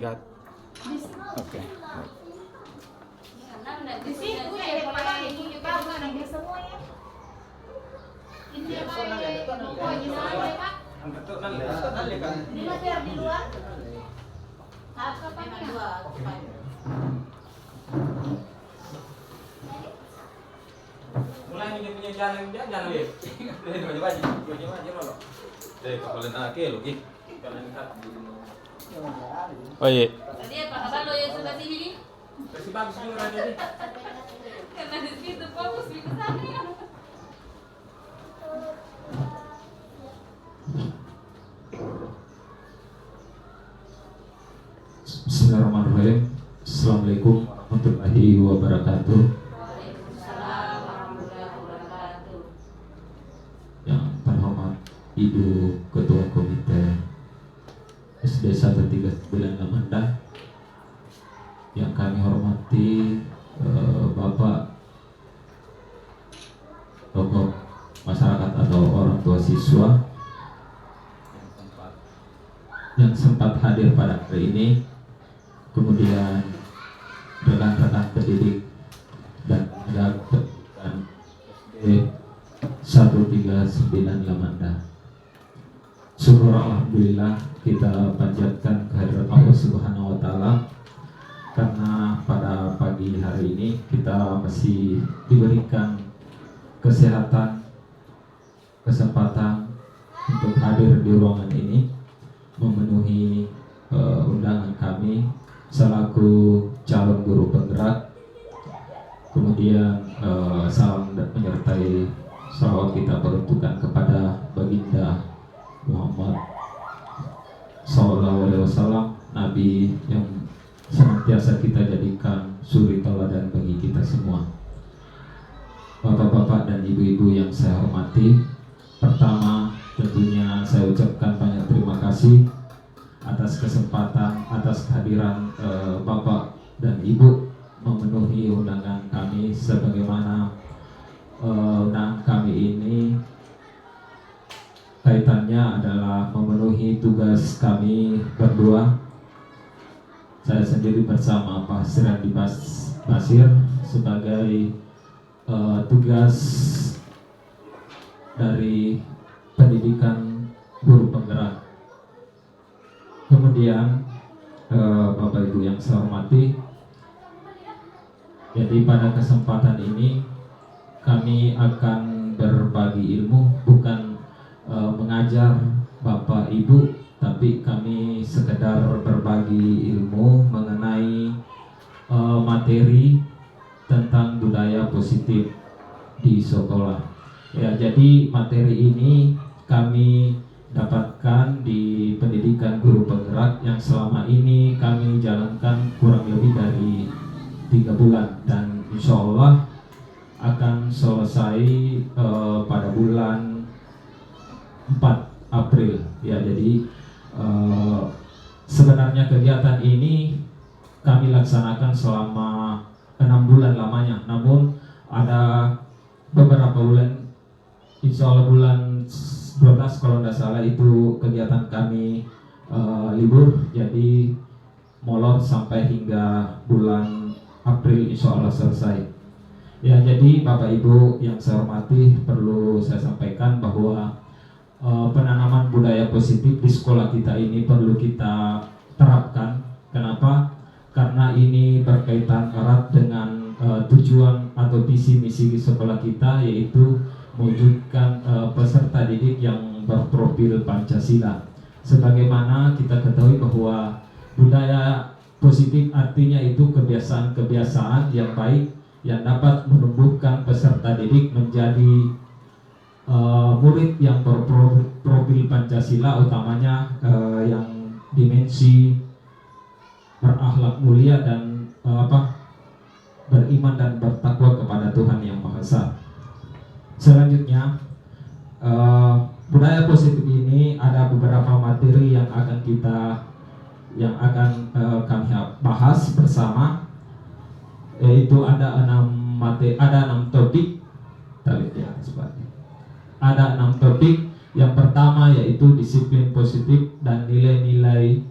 sikat. Oke. Di situ ya, pakai ini juga nanti semua ya. Ini pokoknya sana Pak. Ini masih di luar. Apa dua? Mulai ini punya jalan dia jalan ya. Baju loh. Kepala nak lo ki. Kalau lihat Oh iya. Tadi apa kabar lo yang sudah sini nih? kasih bagus juga ada nih. Karena di situ fokus di sana ya. Bismillahirrahmanirrahim. Assalamualaikum warahmatullahi wabarakatuh. Waalaikumsalam warahmatullahi wabarakatuh. Yang terhormat Ibu Ketua Komite SD 139 Lamanda, yang kami hormati Bapak tokoh masyarakat atau orang tua siswa yang sempat hadir pada hari ini, kemudian rekan-rekan pendidik dan tenaga pendidikan SD 139 Lamanda. Syukur alhamdulillah kita panjatkan kehadirat Allah Subhanahu wa taala karena pada pagi hari ini kita masih diberikan kesehatan, kesempatan untuk hadir di ruangan ini memenuhi undangan kami selaku calon guru penggerak. Kemudian salam menyertai salawat kita peruntukkan kepada Baginda Muhammad Sallallahu Alaihi Wasallam, Nabi yang senantiasa kita jadikan suri teladan bagi kita semua. Bapak-bapak dan ibu-ibu yang saya hormati, pertama tentunya saya ucapkan banyak terima kasih atas kesempatan, atas kehadiran Bapak dan Ibu memenuhi undangan kami, sebagaimana undangan kami ini kaitannya adalah memenuhi tugas kami berdua. Saya sendiri bersama Pak Sirandi Basir sebagai tugas dari pendidikan guru penggerak. Kemudian Bapak Ibu yang saya hormati, jadi pada kesempatan ini kami akan berbagi ilmu, bukan mengajar Bapak Ibu, tapi kami sekedar berbagi ilmu mengenai materi tentang budaya positif di sekolah. Ya, jadi materi ini kami dapatkan di pendidikan guru penggerak yang selama ini kami jalankan kurang lebih dari 3 bulan, dan insya Allah akan selesai pada bulan 4 April. Ya, jadi sebenarnya kegiatan ini kami laksanakan selama 6 bulan lamanya, namun ada beberapa bulan, insya Allah bulan 12 kalau tidak salah itu kegiatan kami libur, jadi molor sampai hingga bulan April insya Allah selesai. Ya, jadi Bapak Ibu yang saya hormati, perlu saya sampaikan bahwa penanaman budaya positif di sekolah kita ini perlu kita terapkan. Kenapa? Karena ini berkaitan erat dengan tujuan atau visi misi sekolah kita, yaitu mewujudkan peserta didik yang berprofil Pancasila. Sebagaimana kita ketahui bahwa budaya positif artinya itu kebiasaan-kebiasaan yang baik yang dapat menumbuhkan peserta didik menjadi murid yang berprofil Pancasila, utamanya yang dimensi berakhlak mulia dan beriman dan bertakwa kepada Tuhan Yang Maha Esa. Selanjutnya, budaya positif ini ada beberapa materi yang akan kami bahas bersama, yaitu ada 6 topik. Ada 6 topik. Yang pertama yaitu disiplin positif dan nilai-nilai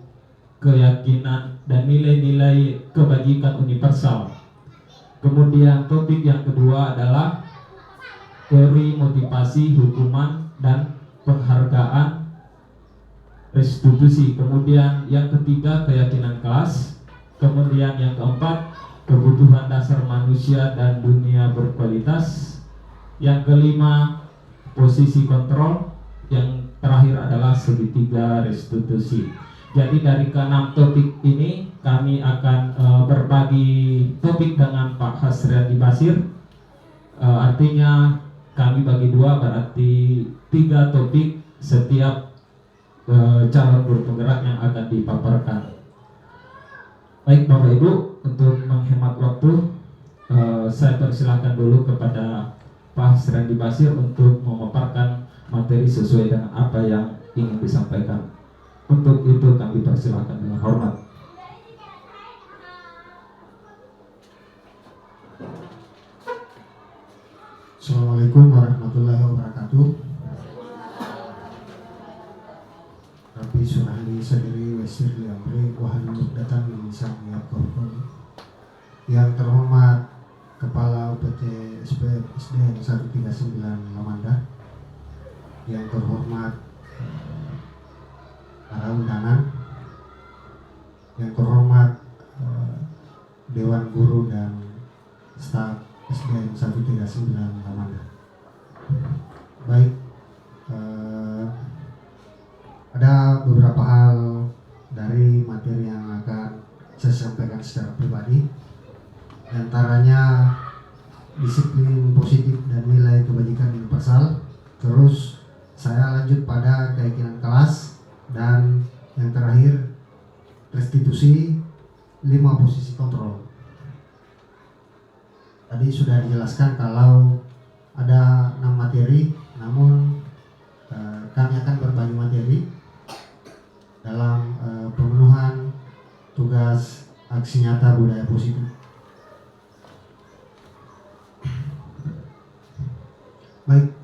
keyakinan dan nilai-nilai kebajikan universal. Kemudian topik yang kedua adalah teori motivasi hukuman dan penghargaan restitusi. Kemudian yang ketiga keyakinan kelas. Kemudian yang keempat kebutuhan dasar manusia dan dunia berkualitas. Yang kelima posisi kontrol. Yang terakhir adalah segitiga restitusi. Jadi dari keenam topik ini kami akan berbagi topik dengan Pak Hasriandi Basir. Artinya kami bagi dua, berarti 3 topik setiap calon guru penggerak yang akan dipaparkan. Baik Bapak Ibu, untuk menghemat waktu saya persilahkan dulu kepada Pak Hasriandi Basir untuk memaparkan materi sesuai dengan apa yang ingin disampaikan. Untuk itu kami persilahkan dengan hormat. Assalamualaikum warahmatullahi wabarakatuh. Rabbi surahli sadri wasir li amri wahlul 'uqdatam min lisani yafqahu. Yang terhormat Kepala UPT SDN 139 Lamanda, yang terhormat para undangan, yang terhormat Dewan Guru dan staf SDN 139 Lamanda. Baik, ada beberapa hal dari materi yang akan saya sampaikan secara pribadi. Di antaranya disiplin positif dan nilai kebajikan universal. Terus saya lanjut pada keyakinan kelas, dan yang terakhir restitusi 5 posisi kontrol. Tadi sudah dijelaskan kalau ada 6 materi, namun kami akan berbagi materi dalam pemenuhan tugas aksi nyata budaya positif. Baik,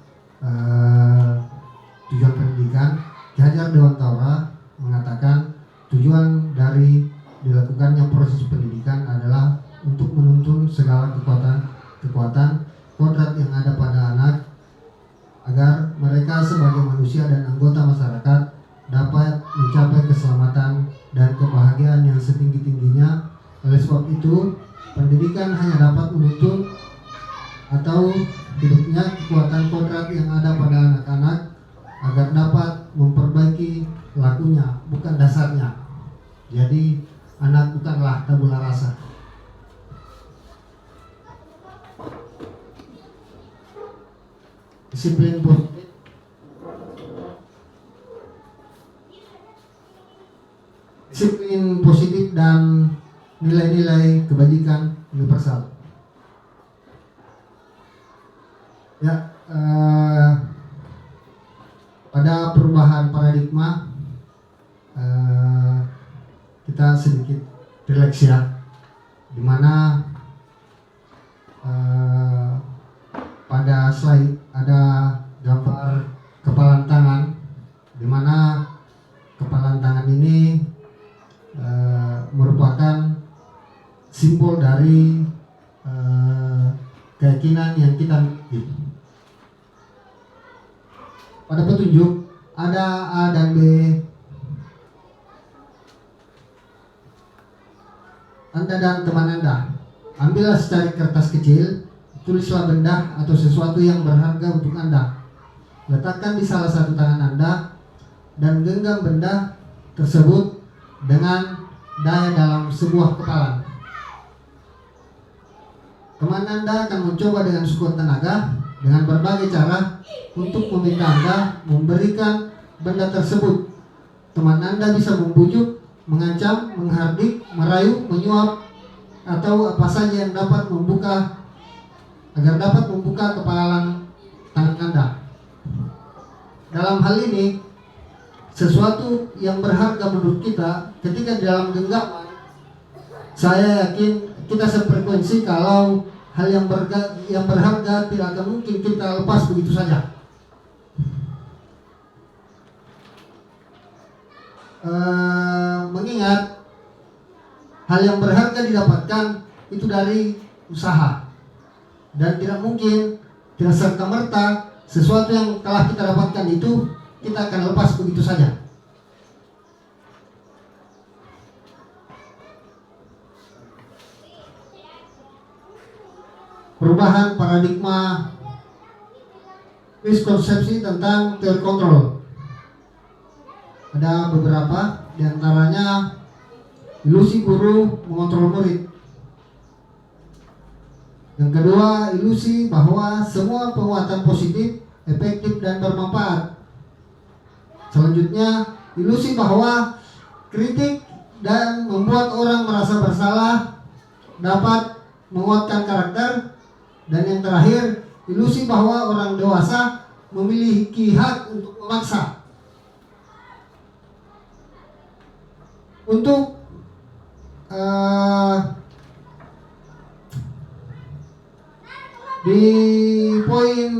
tujuan pendidikan. Ki Hajar Dewantara mengatakan tujuan dari dilakukannya proses pendidikan adalah untuk menuntun segala kekuatan kodrat yang ada pada anak agar mereka sebagai manusia dan anggota masyarakat dapat mencapai keselamatan dan kebahagiaan yang setinggi-tingginya. Oleh sebab itu, pendidikan hanya dapat menuntun atau hidupnya kekuatan kodrat yang ada pada anak-anak agar dapat memperbaiki lakunya, bukan dasarnya. Jadi anak bukanlah tabula rasa. Disiplin positif. Disiplin positif dan nilai-nilai kebajikan universal. Ya, pada perubahan paradigma kita sedikit rileks ya, dimana pada slide ada gambar kepalan tangan, dimana kepalan tangan ini merupakan simbol dari keyakinan yang kita miliki. Pada petunjuk ada A dan B. Anda dan teman Anda, ambillah secari kertas kecil, tulislah benda atau sesuatu yang berharga untuk Anda. Letakkan di salah satu tangan Anda dan genggam benda tersebut dengan daya dalam sebuah kepalan. Teman Anda akan mencoba dengan sekuat tenaga dengan berbagai cara untuk meminta Anda memberikan benda tersebut. Teman Anda bisa membujuk, mengancam, menghardik, merayu, menyuap, atau apa saja yang dapat membuka agar dapat membuka kepalan tangan Anda. Dalam hal ini, sesuatu yang berharga menurut kita ketika dalam genggaman, saya yakin kita sefrekuensi kalau hal yang berharga tidak akan mungkin kita lepas begitu saja. mengingat hal yang berharga didapatkan itu dari usaha, dan tidak mungkin tidak serta-merta sesuatu yang telah kita dapatkan itu kita akan lepas begitu saja. Perubahan paradigma miskonsepsi tentang teori kontrol. Ada beberapa, diantaranya ilusi guru mengontrol murid. Yang kedua, ilusi bahwa semua penguatan positif, efektif, dan bermanfaat. Selanjutnya, ilusi bahwa kritik dan membuat orang merasa bersalah dapat menguatkan karakter. Dan yang terakhir, ilusi bahwa orang dewasa memiliki hak untuk memaksa. Untuk di poin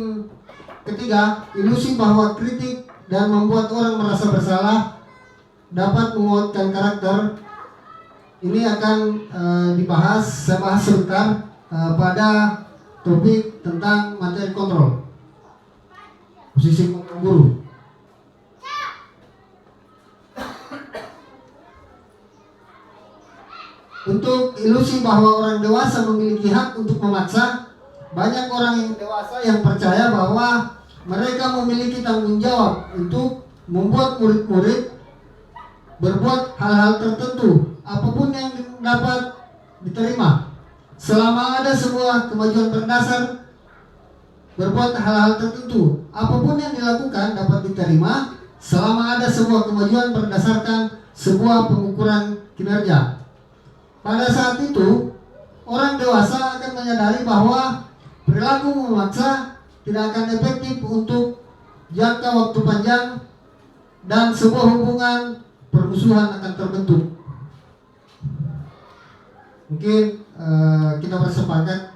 ketiga, ilusi bahwa kritik dan membuat orang merasa bersalah dapat menguatkan karakter. Ini akan saya bahas sebentar pada topik tentang materi kontrol, posisi kontrol guru. Untuk ilusi bahwa orang dewasa memiliki hak untuk memaksa, banyak orang yang dewasa yang percaya bahwa mereka memiliki tanggung jawab untuk membuat murid-murid berbuat hal-hal tertentu, apapun yang dapat diterima. Selama ada sebuah kemajuan berdasar berbuat hal-hal tertentu, apapun yang dilakukan dapat diterima selama ada sebuah kemajuan berdasarkan sebuah pengukuran kinerja. Pada saat itu, orang dewasa akan menyadari bahwa perilaku memaksa tidak akan efektif untuk jangka waktu panjang dan sebuah hubungan permusuhan akan terbentuk. Mungkin kita bersepakat,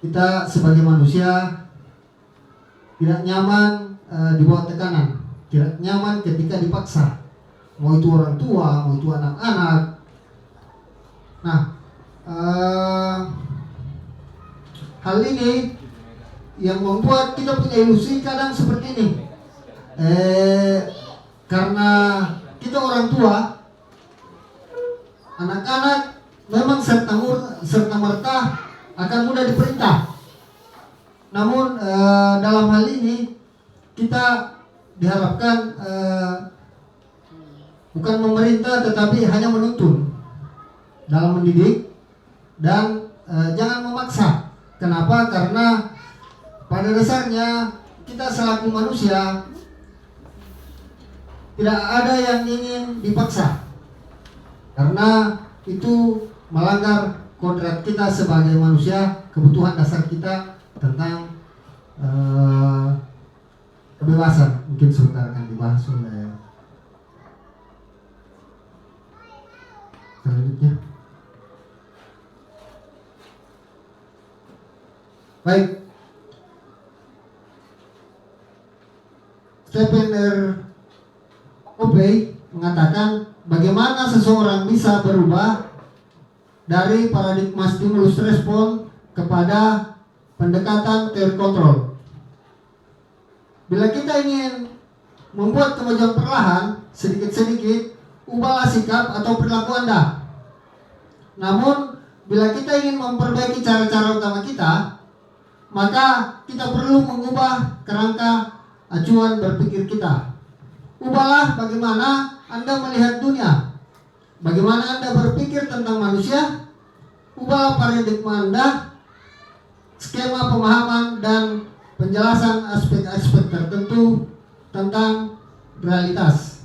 kita sebagai manusia tidak nyaman di bawah tekanan, tidak nyaman ketika dipaksa, mau itu orang tua, mau itu anak-anak. Nah, hal ini yang membuat kita punya ilusi kadang seperti ini, karena kita orang tua, anak-anak memang serta-merta akan mudah diperintah. Namun dalam hal ini kita diharapkan bukan memerintah tetapi hanya menuntun dalam mendidik dan jangan memaksa. Kenapa? Karena pada dasarnya kita selaku manusia tidak ada yang ingin dipaksa, karena itu melanggar kodrat kita sebagai manusia, kebutuhan dasar kita tentang kebebasan. Mungkin sebentar akan dibahas oleh selanjutnya. Baik, Stephen R. Covey mengatakan bagaimana seseorang bisa berubah dari paradigma stimulus respon kepada pendekatan teori kontrol. Bila kita ingin membuat kemajuan perlahan, sedikit-sedikit, ubahlah sikap atau perilaku Anda. Namun, bila kita ingin memperbaiki cara-cara utama kita, maka kita perlu mengubah kerangka acuan berpikir kita. Ubahlah bagaimana Anda melihat dunia, bagaimana Anda berpikir tentang manusia. Ubahlah paradigma Anda, skema pemahaman dan penjelasan aspek-aspek tertentu tentang realitas.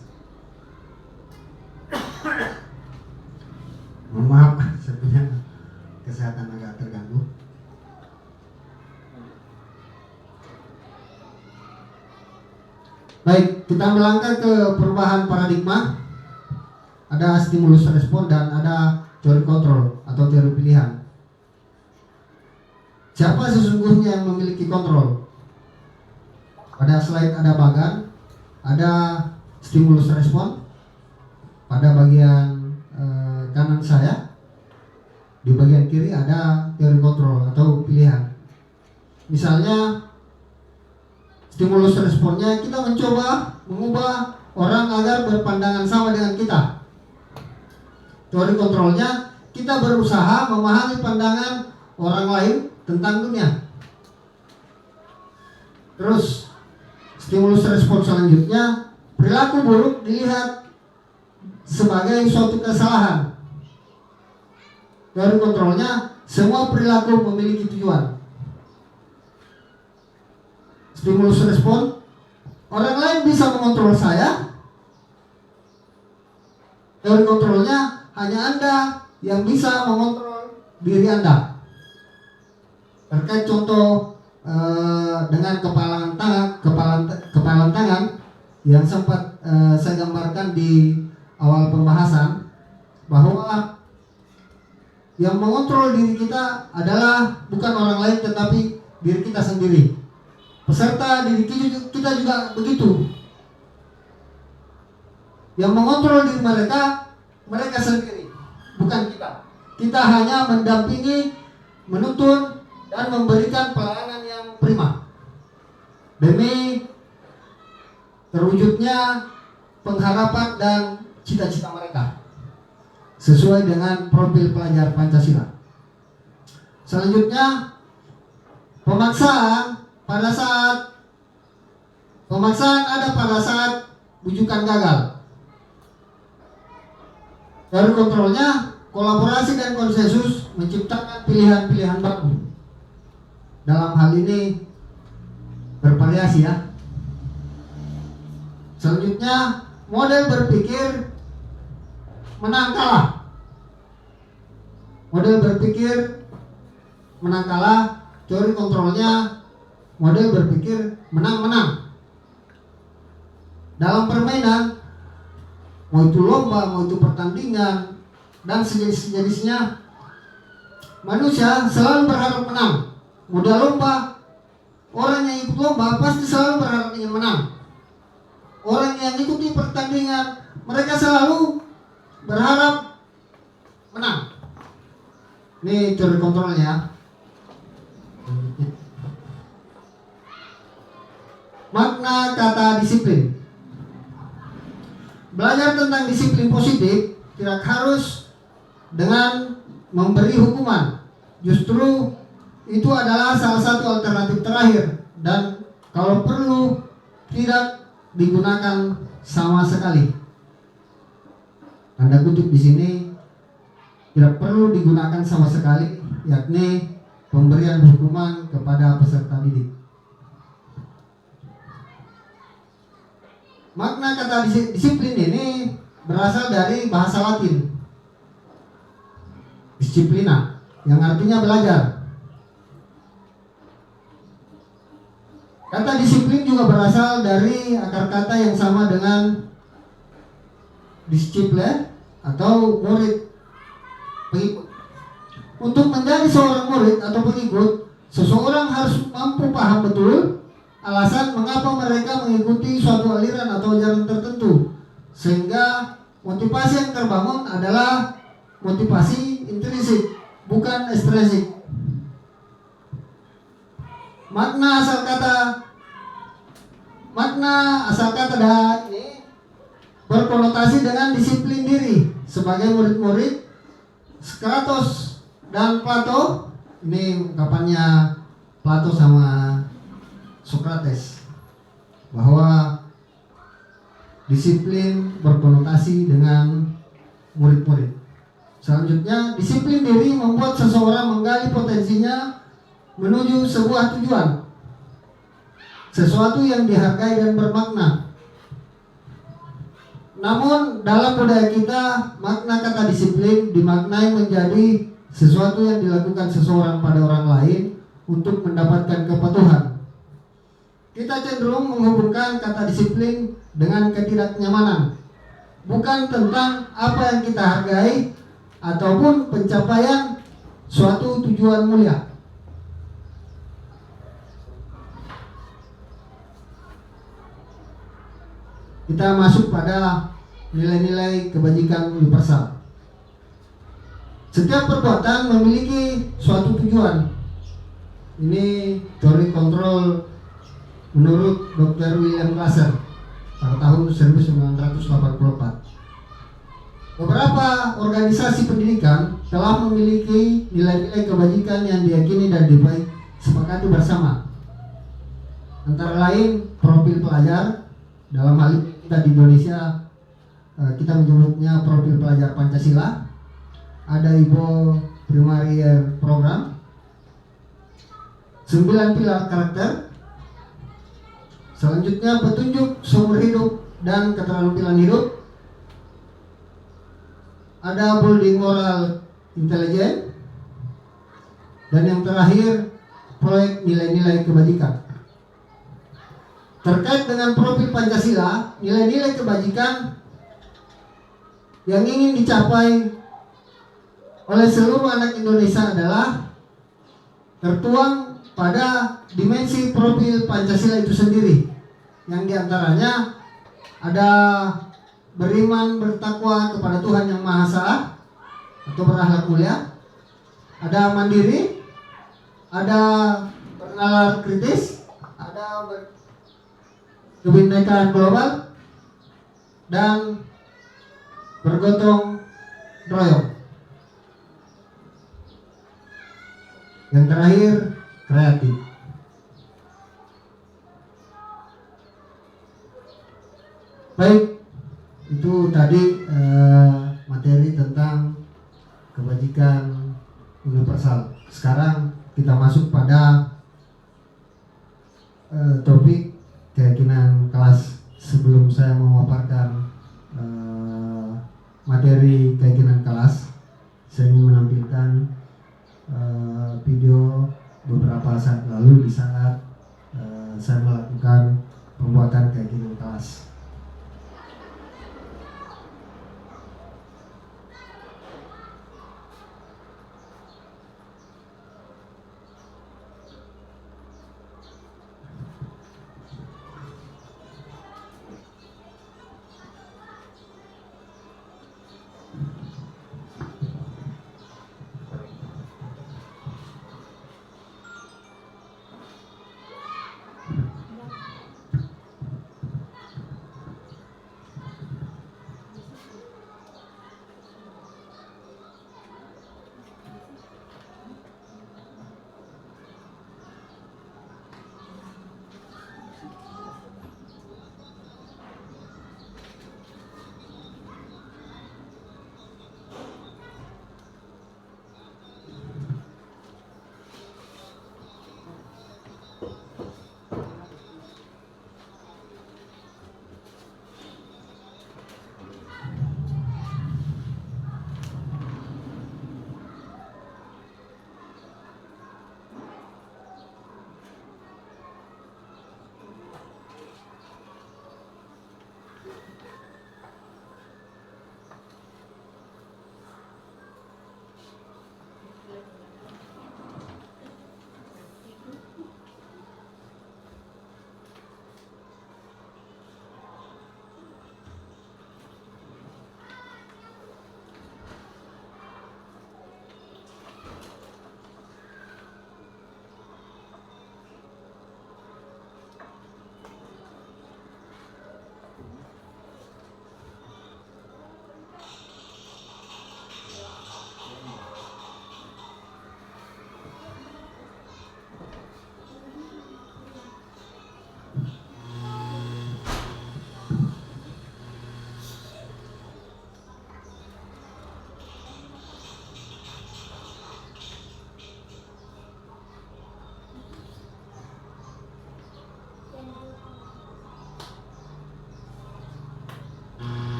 Maaf, sebenarnya kesehatan agak terganggu. Baik, kita melangkah ke perubahan paradigma. Ada stimulus respon dan ada teori kontrol atau teori pilihan. Siapa sesungguhnya yang memiliki kontrol? Pada slide ada bagan, ada stimulus respon, pada bagian kanan saya, di bagian kiri ada teori kontrol atau pilihan. Misalnya stimulus responnya, kita mencoba mengubah orang agar berpandangan sama dengan kita. Teori kontrolnya, kita berusaha memahami pandangan orang lain tentang dunia. Terus stimulus respon selanjutnya, perilaku buruk dilihat sebagai suatu kesalahan. Teori kontrolnya, semua perilaku memiliki tujuan. Stimulus respon, orang lain bisa mengontrol saya. Teori kontrolnya, hanya Anda yang bisa mengontrol diri Anda. Terkait contoh dengan kepalan tangan yang sempat saya gambarkan di awal pembahasan, bahwa yang mengontrol diri kita adalah bukan orang lain tetapi diri kita sendiri. Peserta diri kita juga begitu. Yang mengontrol diri mereka sendiri, bukan kita. Kita hanya mendampingi, menuntun, dan memberikan pelayanan yang prima demi terwujudnya pengharapan dan cita-cita mereka sesuai dengan profil pelajar Pancasila. Selanjutnya, pemaksaan ada pada saat bujukan gagal. Teori kontrolnya, kolaborasi dan konsensus menciptakan pilihan-pilihan baru. Dalam hal ini bervariasi ya. Selanjutnya, model berpikir menang kalah. Model berpikir menang kalah, teori kontrolnya model berpikir menang-menang. Dalam permainan, mau itu lomba, mau itu pertandingan, dan sejenis-jenisnya, manusia selalu berharap menang. Mudah lomba, orang yang ikut lomba pasti selalu berharap ingin menang. Orang yang ikuti pertandingan, mereka selalu berharap menang. Ini teori kontrolnya. Makna kata disiplin. Belajar tentang disiplin positif tidak harus dengan memberi hukuman. Justru itu adalah salah satu alternatif terakhir, dan kalau perlu tidak digunakan sama sekali. Tanda kutip di sini, tidak perlu digunakan sama sekali, yakni pemberian hukuman kepada peserta didik. Makna kata disiplin ini berasal dari bahasa Latin, disciplina, yang artinya belajar. Kata disiplin juga berasal dari akar kata yang sama dengan disciple atau murid, pengikut. Untuk menjadi seorang murid atau pengikut, seseorang harus mampu paham betul alasan mengapa mereka mengikuti suatu aliran atau ajaran tertentu, sehingga motivasi yang terbangun adalah motivasi intrinsik, bukan ekstrinsik. Makna asal kata ini berkonotasi dengan disiplin diri. Sebagai murid-murid Kratos dan Plato, ini ungkapannya Plato sama Socrates, bahwa disiplin berkonotasi dengan murid-murid. Selanjutnya, disiplin diri membuat seseorang menggali potensinya menuju sebuah tujuan, sesuatu yang dihargai dan bermakna. Namun dalam budaya kita, makna kata disiplin dimaknai menjadi sesuatu yang dilakukan seseorang pada orang lain untuk mendapatkan kepatuhan. Kita cenderung menghubungkan kata disiplin dengan ketidaknyamanan, bukan tentang apa yang kita hargai ataupun pencapaian suatu tujuan mulia. Kita masuk pada nilai-nilai kebajikan universal. Setiap perbuatan memiliki suatu tujuan. Ini teori kontrol menurut Dr. William Glasser pada tahun 1984. Beberapa organisasi pendidikan telah memiliki nilai-nilai kebajikan yang diyakini dan disepakati bersama. Antara lain profil pelajar, dalam hal ini kita di Indonesia kita menyebutnya profil pelajar Pancasila. Ada Ibo Primarier Program, 9 pilar karakter. Selanjutnya petunjuk seumur hidup dan keterampilan hidup. Ada building moral intelijen. Dan yang terakhir proyek nilai-nilai kebajikan. Terkait dengan profil Pancasila, nilai-nilai kebajikan yang ingin dicapai oleh seluruh anak Indonesia adalah tertuang pada dimensi profil Pancasila itu sendiri, yang diantaranya ada beriman bertakwa kepada Tuhan Yang Maha Esa atau berakhlak mulia, ada mandiri, ada bernalar kritis, ada kebinekaan global, dan bergotong royong. Yang terakhir, kreatif. Baik, itu tadi materi tentang kebajikan universal. Sekarang kita masuk pada topik keyakinan kelas. Sebelum saya memaparkan materi keyakinan kelas, saya ingin menampilkan video beberapa saat lalu di saat saya melakukan pembuatan keyakinan kelas.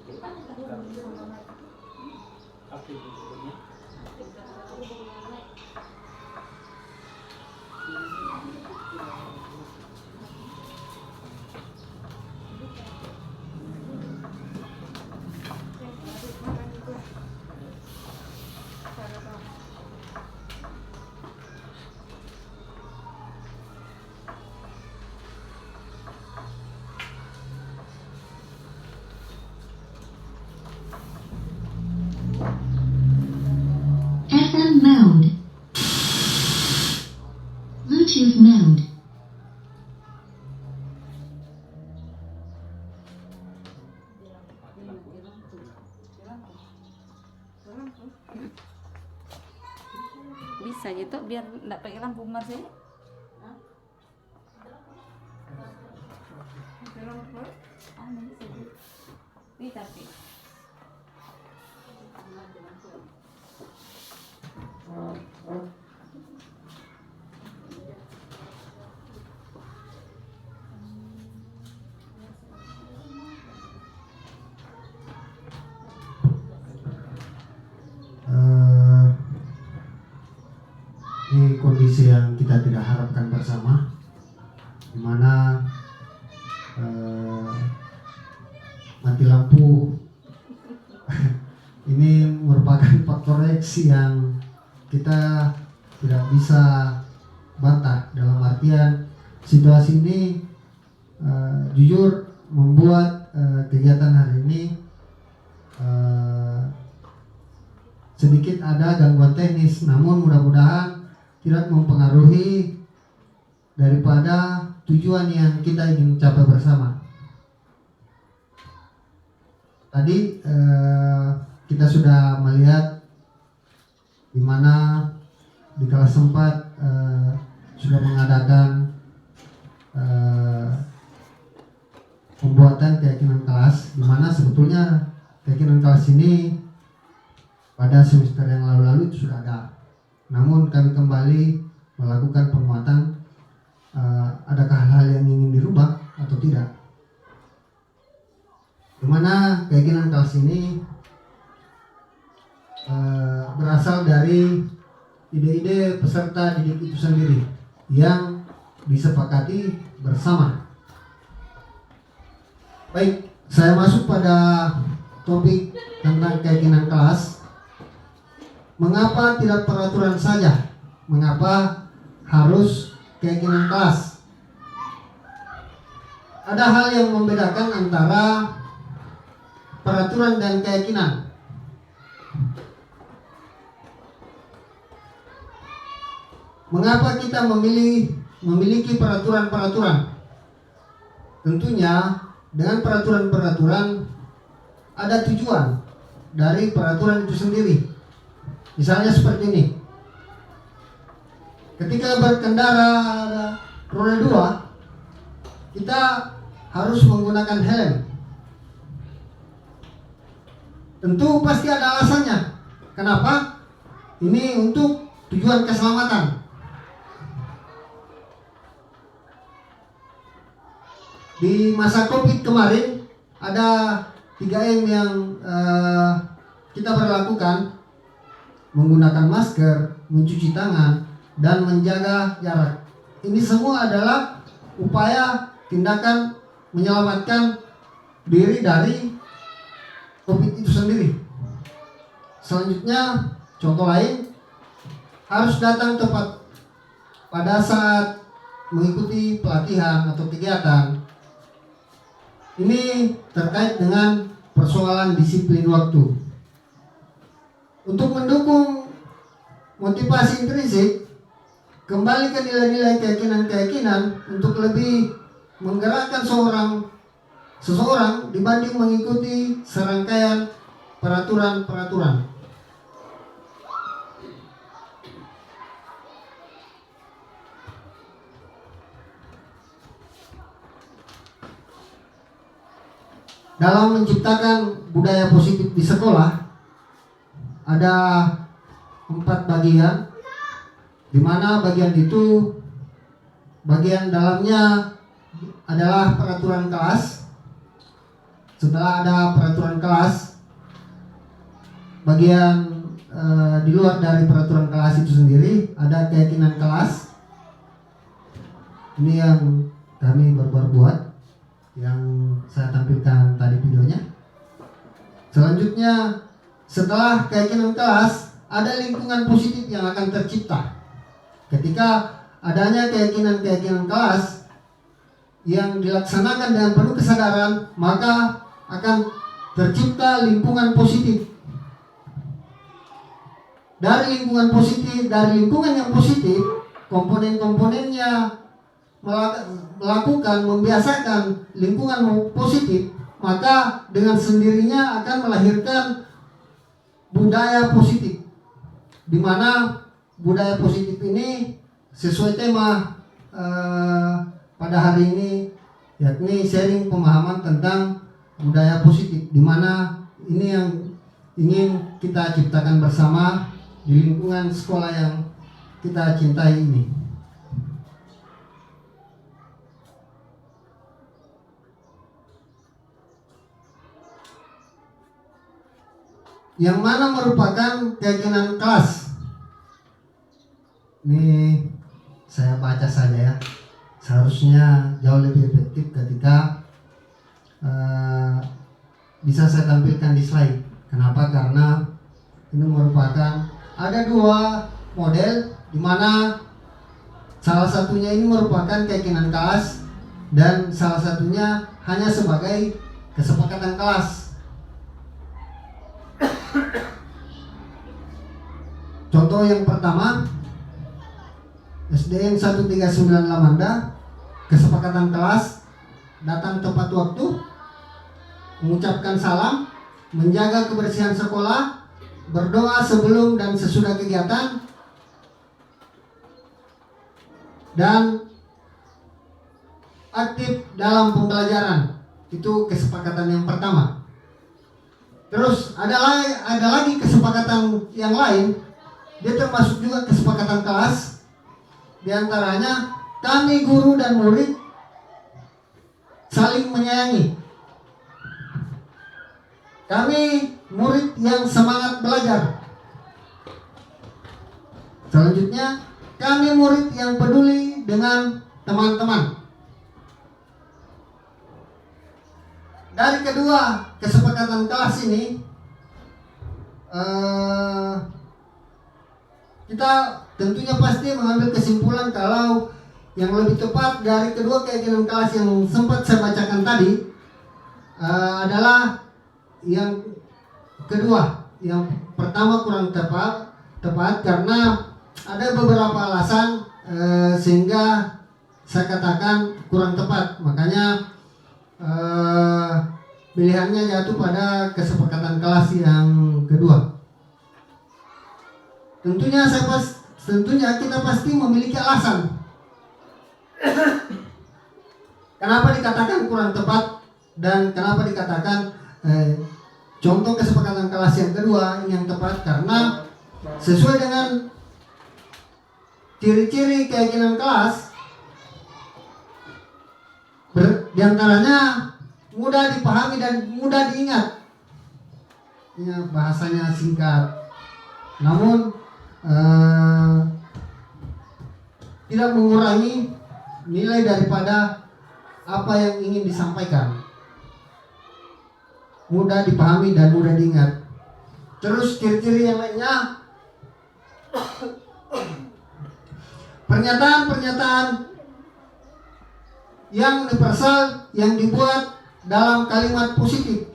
Aktif disebutnya. FM mode. Bluetooth mode. Bisa gitu biar enggak pakai lampu Mars ya? Pakai lampu? Ah, bisa. Bisa sih. Ini kondisi yang kita tidak harapkan bersama, di mana mati lampu ini merupakan faktor X yang kita tidak bisa bantah. Dalam artian situasi ini jujur membuat kegiatan hari ini sedikit ada gangguan teknis, namun mudah-mudahan tidak mempengaruhi daripada tujuan yang kita ingin capai bersama. Tadi kita sudah melihat di mana di kelas 4 sudah mengadakan pembuatan keyakinan kelas, di mana sebetulnya keyakinan kelas ini pada semester yang lalu-lalu itu sudah ada. Namun kami kembali melakukan penguatan, adakah hal-hal yang ingin dirubah atau tidak. Di mana keyakinan kelas ini berasal dari ide-ide peserta didik itu sendiri yang disepakati bersama. Baik, saya masuk pada topik tentang keyakinan kelas. Mengapa tidak peraturan saja? Mengapa harus keyakinan kelas? Ada hal yang membedakan antara peraturan dan keyakinan. Mengapa kita memiliki peraturan-peraturan? Tentunya dengan peraturan-peraturan ada tujuan dari peraturan itu sendiri. Misalnya seperti ini. Ketika berkendara ada roda 2, kita harus menggunakan helm. Tentu pasti ada alasannya. Kenapa? Ini untuk tujuan keselamatan. Di masa COVID kemarin ada 3M yang kita berlakukan: menggunakan masker, mencuci tangan, dan menjaga jarak. Ini semua adalah upaya tindakan menyelamatkan diri dari COVID itu sendiri. Selanjutnya, contoh lain, harus datang tepat pada saat mengikuti pelatihan atau kegiatan. Ini terkait dengan persoalan disiplin waktu. Untuk mendukung motivasi intrinsik, kembali ke nilai-nilai keyakinan-keyakinan untuk lebih menggerakkan seseorang dibanding mengikuti serangkaian peraturan-peraturan. Dalam menciptakan budaya positif di sekolah, ada 4 bagian, di mana bagian itu, bagian dalamnya adalah peraturan kelas. setelah ada peraturan kelas, bagian di luar dari peraturan kelas itu sendiri ada keyakinan kelas. Ini yang kami buat, yang saya tampilkan tadi videonya. Selanjutnya, setelah keyakinan kelas, ada lingkungan positif yang akan tercipta. Ketika adanya keyakinan kelas yang dilaksanakan dengan penuh kesadaran, maka akan tercipta lingkungan positif. Dari lingkungan yang positif, komponen-komponennya melakukan, membiasakan lingkungan positif, maka dengan sendirinya akan melahirkan budaya positif, di mana budaya positif ini sesuai tema pada hari ini, yakni sharing pemahaman tentang budaya positif, di mana ini yang ingin kita ciptakan bersama di lingkungan sekolah yang kita cintai ini. Yang mana merupakan keyakinan kelas. Ini saya baca saja ya. Seharusnya jauh lebih efektif ketika bisa saya tampilkan di slide. Kenapa? Karena ini merupakan ada dua model, di mana salah satunya ini merupakan keyakinan kelas dan salah satunya hanya sebagai kesepakatan kelas. Contoh yang pertama, SDN 139 Lamanda, kesepakatan kelas, datang tepat waktu, mengucapkan salam, menjaga kebersihan sekolah, berdoa sebelum dan sesudah kegiatan, dan aktif dalam pembelajaran. Itu kesepakatan yang pertama. Terus ada lagi kesepakatan yang lain, dia termasuk juga kesepakatan kelas. Di antaranya, kami guru dan murid saling menyayangi. Kami murid yang semangat belajar. Selanjutnya, kami murid yang peduli dengan teman-teman. Dari kedua kesepakatan kelas ini, kita tentunya pasti mengambil kesimpulan kalau yang lebih tepat dari kedua keyakinan kelas yang sempat saya bacakan tadi adalah yang kedua. Yang pertama kurang tepat karena ada beberapa alasan sehingga saya katakan kurang tepat. Makanya pilihannya jatuh pada kesepakatan kelas yang kedua. Tentunya kita pasti memiliki alasan kenapa dikatakan kurang tepat dan kenapa dikatakan contoh kesepakatan kelas yang kedua ini yang tepat, karena sesuai dengan ciri-ciri keyakinan kelas, diantaranya mudah dipahami dan mudah diingat. Ya, bahasanya singkat, namun tidak mengurangi nilai daripada apa yang ingin disampaikan. Mudah dipahami dan mudah diingat. Terus ciri-ciri yang lainnya, pernyataan-pernyataan yang universal yang dibuat dalam kalimat positif.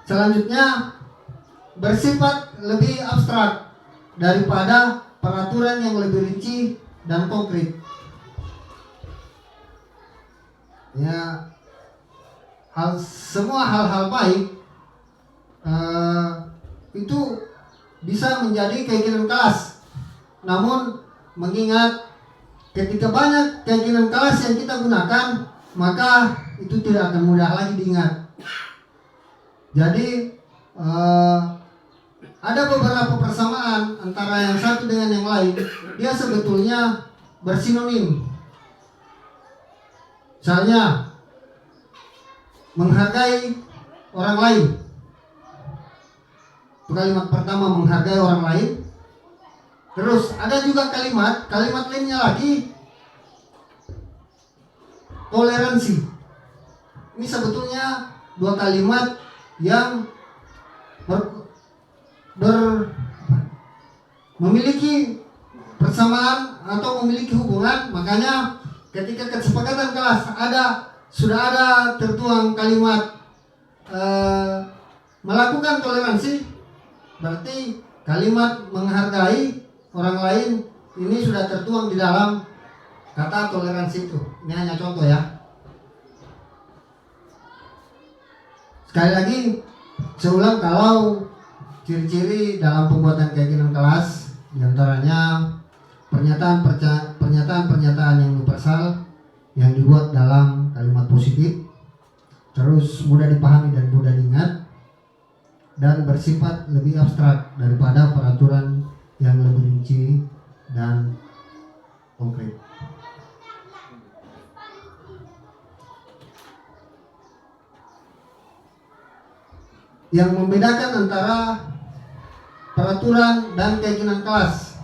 Selanjutnya, bersifat lebih abstrak daripada peraturan yang lebih rinci dan konkret. Ya, semua hal-hal baik itu bisa menjadi keyakinan kelas. Namun mengingat ketika banyak keyakinan kelas yang kita gunakan, maka itu tidak akan mudah lagi diingat. Jadi ada beberapa persamaan antara yang satu dengan yang lain. Dia sebetulnya bersinonim. Misalnya menghargai orang lain. Itu kalimat pertama, menghargai orang lain. Terus ada juga kalimat lainnya lagi, toleransi. Ini sebetulnya dua kalimat yang memiliki persamaan atau memiliki hubungan. Makanya ketika kesepakatan kelas sudah ada tertuang kalimat melakukan toleransi, berarti kalimat menghargai orang lain ini sudah tertuang di dalam kata toleransi itu. Ini hanya contoh ya. Sekali lagi saya ulang, kalau ciri-ciri dalam pembuatan keyakinan kelas diantaranya pernyataan yang universal yang dibuat dalam kalimat positif, terus mudah dipahami dan mudah diingat, dan bersifat lebih abstrak daripada peraturan yang lebih rinci dan konkret. Yang membedakan antara peraturan dan keyakinan kelas,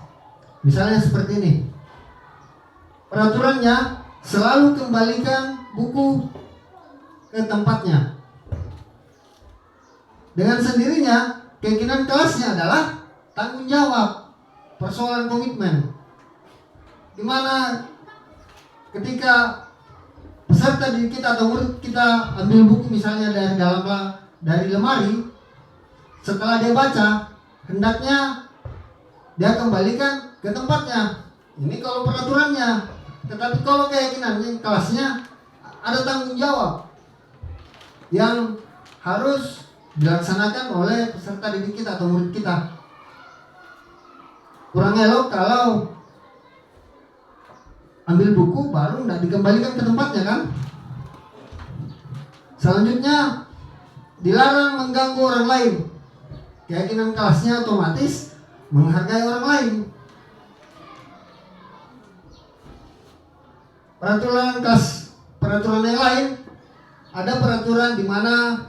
misalnya seperti ini. Peraturannya selalu kembalikan buku ke tempatnya. Dengan sendirinya, keyakinan kelasnya adalah tanggung jawab, persoalan komitmen. Dimana ketika peserta didik kita atau murid kita ambil buku misalnya dari lemari, setelah dia baca, hendaknya dia kembalikan ke tempatnya. Ini kalau peraturannya. Tetapi kalau keyakinan kelasnya ada tanggung jawab yang harus dilaksanakan oleh peserta didik kita atau murid kita. Kurang elok kalau ambil buku baru tidak dikembalikan ke tempatnya kan. Selanjutnya, dilarang mengganggu orang lain. Keyakinan kelasnya otomatis menghargai orang lain. Peraturan yang lain, ada peraturan di mana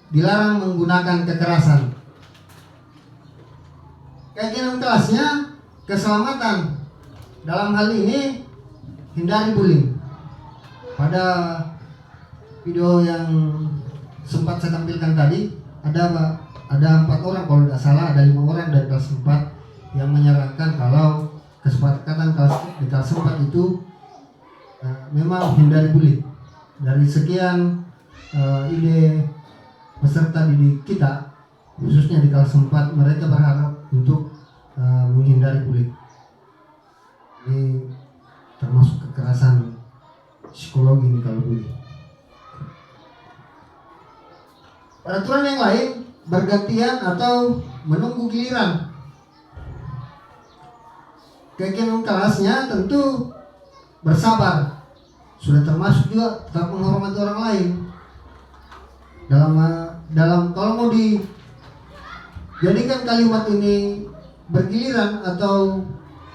dilarang menggunakan kekerasan. Keyakinan kelasnya keselamatan. Dalam hal ini hindari bullying. Pada video yang sempat saya tampilkan tadi, ada 4 orang kalau tidak salah, ada 5 orang dari kelas 4 yang menyarankan kalau kesepakatan di kelas 4 itu memang hindari bullying. Dari sekian ide peserta didik kita, khususnya di kelas 4, mereka berharap untuk menghindari bullying. Ini termasuk kekerasan psikologi nih kalau bullying. Peraturan yang lain bergantian atau menunggu giliran. Keyakinan kelasnya tentu bersabar, sudah termasuk juga tetap menghormati orang lain. Dalam kalau mau dijadikan kalimat ini bergiliran atau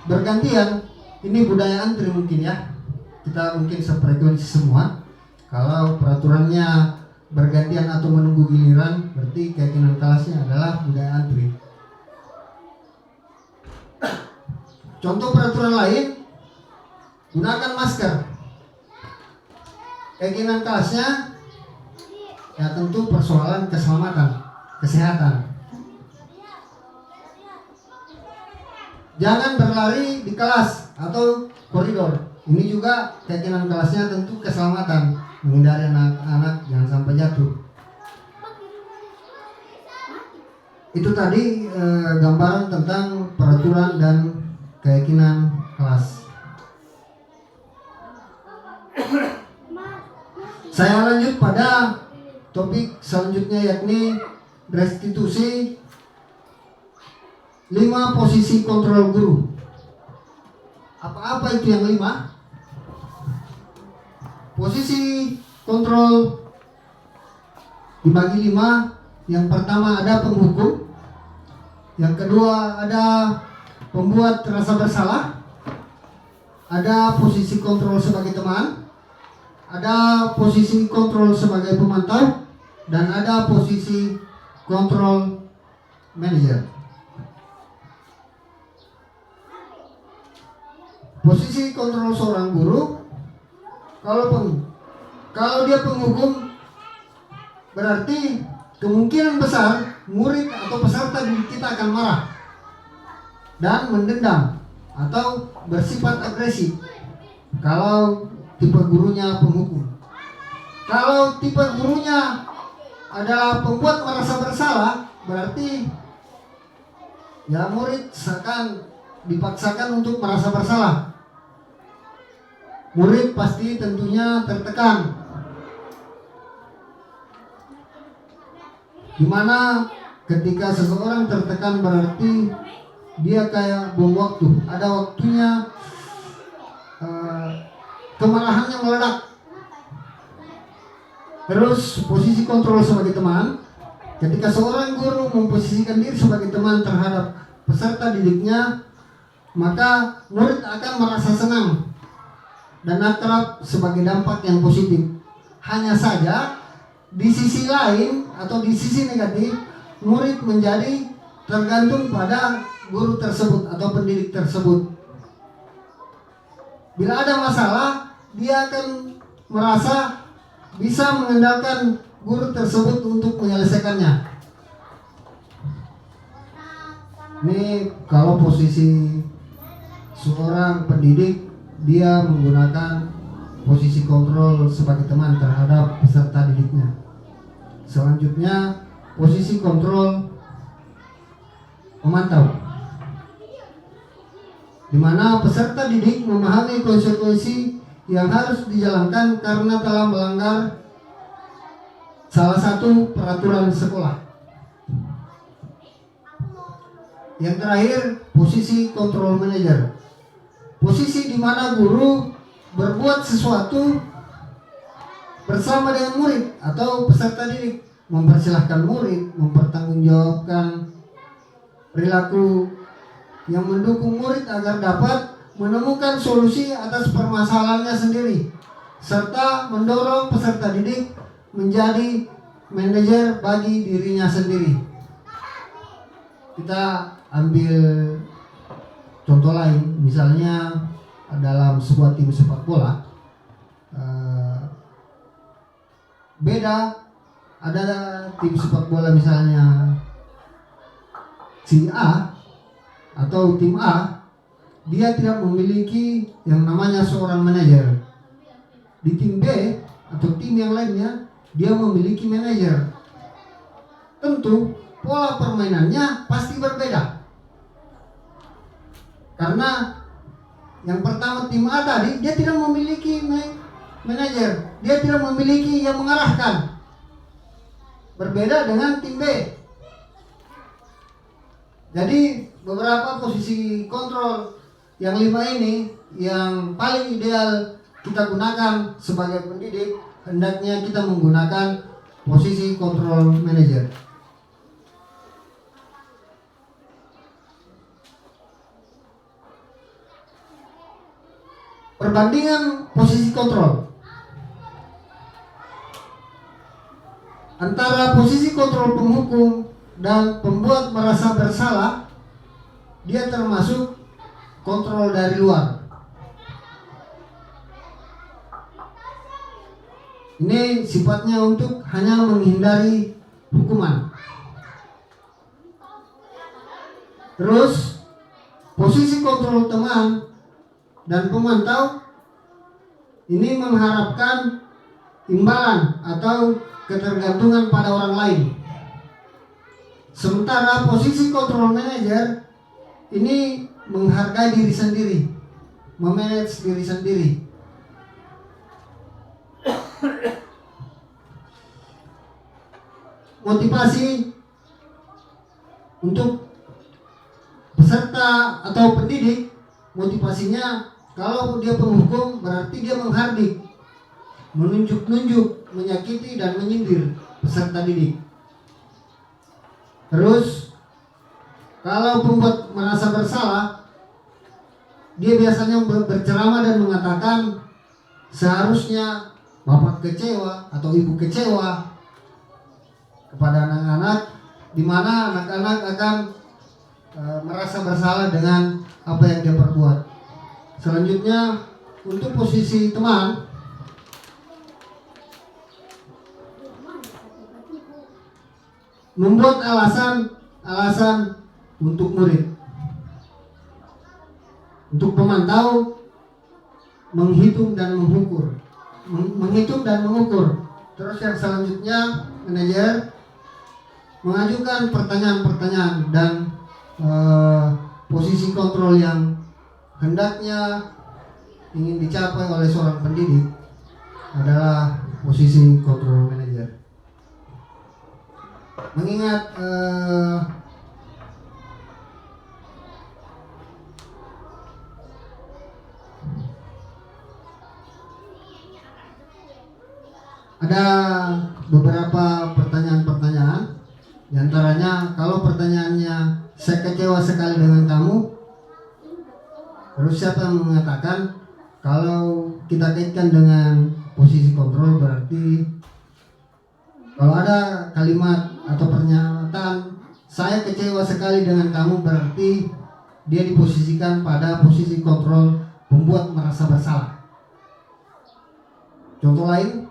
bergantian, ini budaya antri mungkin ya. Kita mungkin sefrekuensi semua. Kalau peraturannya bergantian atau menunggu giliran, berarti keyakinan kelasnya adalah budaya antri. Contoh peraturan lain, gunakan masker. Keyakinan kelasnya ya tentu persoalan keselamatan, kesehatan. Jangan berlari di kelas atau koridor. Ini juga keyakinan kelasnya tentu keselamatan, menghindari anak-anak jangan sampai jatuh. Itu tadi gambaran tentang peraturan dan keyakinan kelas. Saya lanjut pada topik selanjutnya, yakni restitusi 5 posisi kontrol guru. Apa-apa itu yang 5? Posisi kontrol dibagi 5. Yang pertama ada penghukum, yang kedua ada pembuat rasa bersalah, ada posisi kontrol sebagai teman, ada posisi kontrol sebagai pemantau dan ada posisi kontrol manager. Posisi kontrol seorang guru, kalau dia penghukum, berarti kemungkinan besar murid atau peserta didik kita akan marah dan mendendam atau bersifat agresif kalau tipe gurunya penghukum. Kalau tipe gurunya adalah pembuat merasa bersalah, berarti ya murid akan dipaksakan untuk merasa bersalah. Murid pasti tentunya tertekan, dimana ketika seseorang tertekan berarti dia kayak bom waktu, ada waktunya kemarahannya meledak. Terus posisi kontrol sebagai teman, ketika seorang guru memposisikan diri sebagai teman terhadap peserta didiknya, maka murid akan merasa senang dan akrab sebagai dampak yang positif. Hanya saja di sisi lain atau di sisi negatif, murid menjadi tergantung pada guru tersebut atau pendidik tersebut. Bila ada masalah, dia akan merasa bisa mengandalkan guru tersebut untuk menyelesaikannya. Ini kalau posisi seorang pendidik, dia menggunakan posisi kontrol sebagai teman terhadap peserta didiknya. Selanjutnya, posisi kontrol memantau, di mana peserta didik memahami konsekuensi yang harus dijalankan karena telah melanggar salah satu peraturan sekolah. Yang terakhir, posisi kontrol manajer. Posisi di mana guru berbuat sesuatu bersama dengan murid atau peserta didik, mempersilahkan murid, mempertanggungjawabkan perilaku yang mendukung murid agar dapat menemukan solusi atas permasalahannya sendiri, serta mendorong peserta didik menjadi manajer bagi dirinya sendiri. Kita ambil contoh lain, misalnya dalam sebuah tim sepak bola, beda, ada tim sepak bola misalnya si A atau tim A, dia tidak memiliki yang namanya seorang manajer. Di tim B atau tim yang lainnya, dia memiliki manajer. Tentu pola permainannya pasti berbeda. Karena yang pertama tim A tadi, dia tidak memiliki manajer, dia tidak memiliki yang mengarahkan. Berbeda dengan tim B. Jadi beberapa posisi kontrol yang 5 ini yang paling ideal kita gunakan sebagai pendidik, hendaknya kita menggunakan posisi kontrol manager. Perbandingan posisi kontrol antara posisi kontrol penghukum dan pembuat merasa bersalah, dia termasuk kontrol dari luar. Ini sifatnya untuk hanya menghindari hukuman. Terus posisi kontrol teman dan pemantau ini mengharapkan imbalan atau ketergantungan pada orang lain. Sementara posisi kontrol manajer ini menghargai diri sendiri, memanage diri sendiri. Motivasi untuk peserta atau pendidik, motivasinya kalau dia penghukum berarti dia menghardik, menunjuk-nunjuk, menyakiti dan menyindir peserta didik. Terus kalau pembuat merasa bersalah, dia biasanya berceramah dan mengatakan seharusnya bapak kecewa atau ibu kecewa kepada anak-anak, di mana anak-anak akan merasa bersalah dengan apa yang dia perbuat. Selanjutnya, untuk posisi teman, membuat alasan untuk murid, untuk pemantau, menghitung dan mengukur. Terus yang selanjutnya, manajer mengajukan pertanyaan-pertanyaan dan posisi kontrol yang hendaknya ingin dicapai oleh seorang pendidik adalah posisi kontrol manajer. Mengingat ada beberapa pertanyaan-pertanyaan, di antaranya kalau pertanyaannya saya kecewa sekali dengan kamu, terus siapa yang mengatakan kalau kita kaitkan dengan posisi kontrol, berarti kalau ada kalimat atau pernyataan saya kecewa sekali dengan kamu, berarti dia diposisikan pada posisi kontrol membuat merasa bersalah. Contoh lain,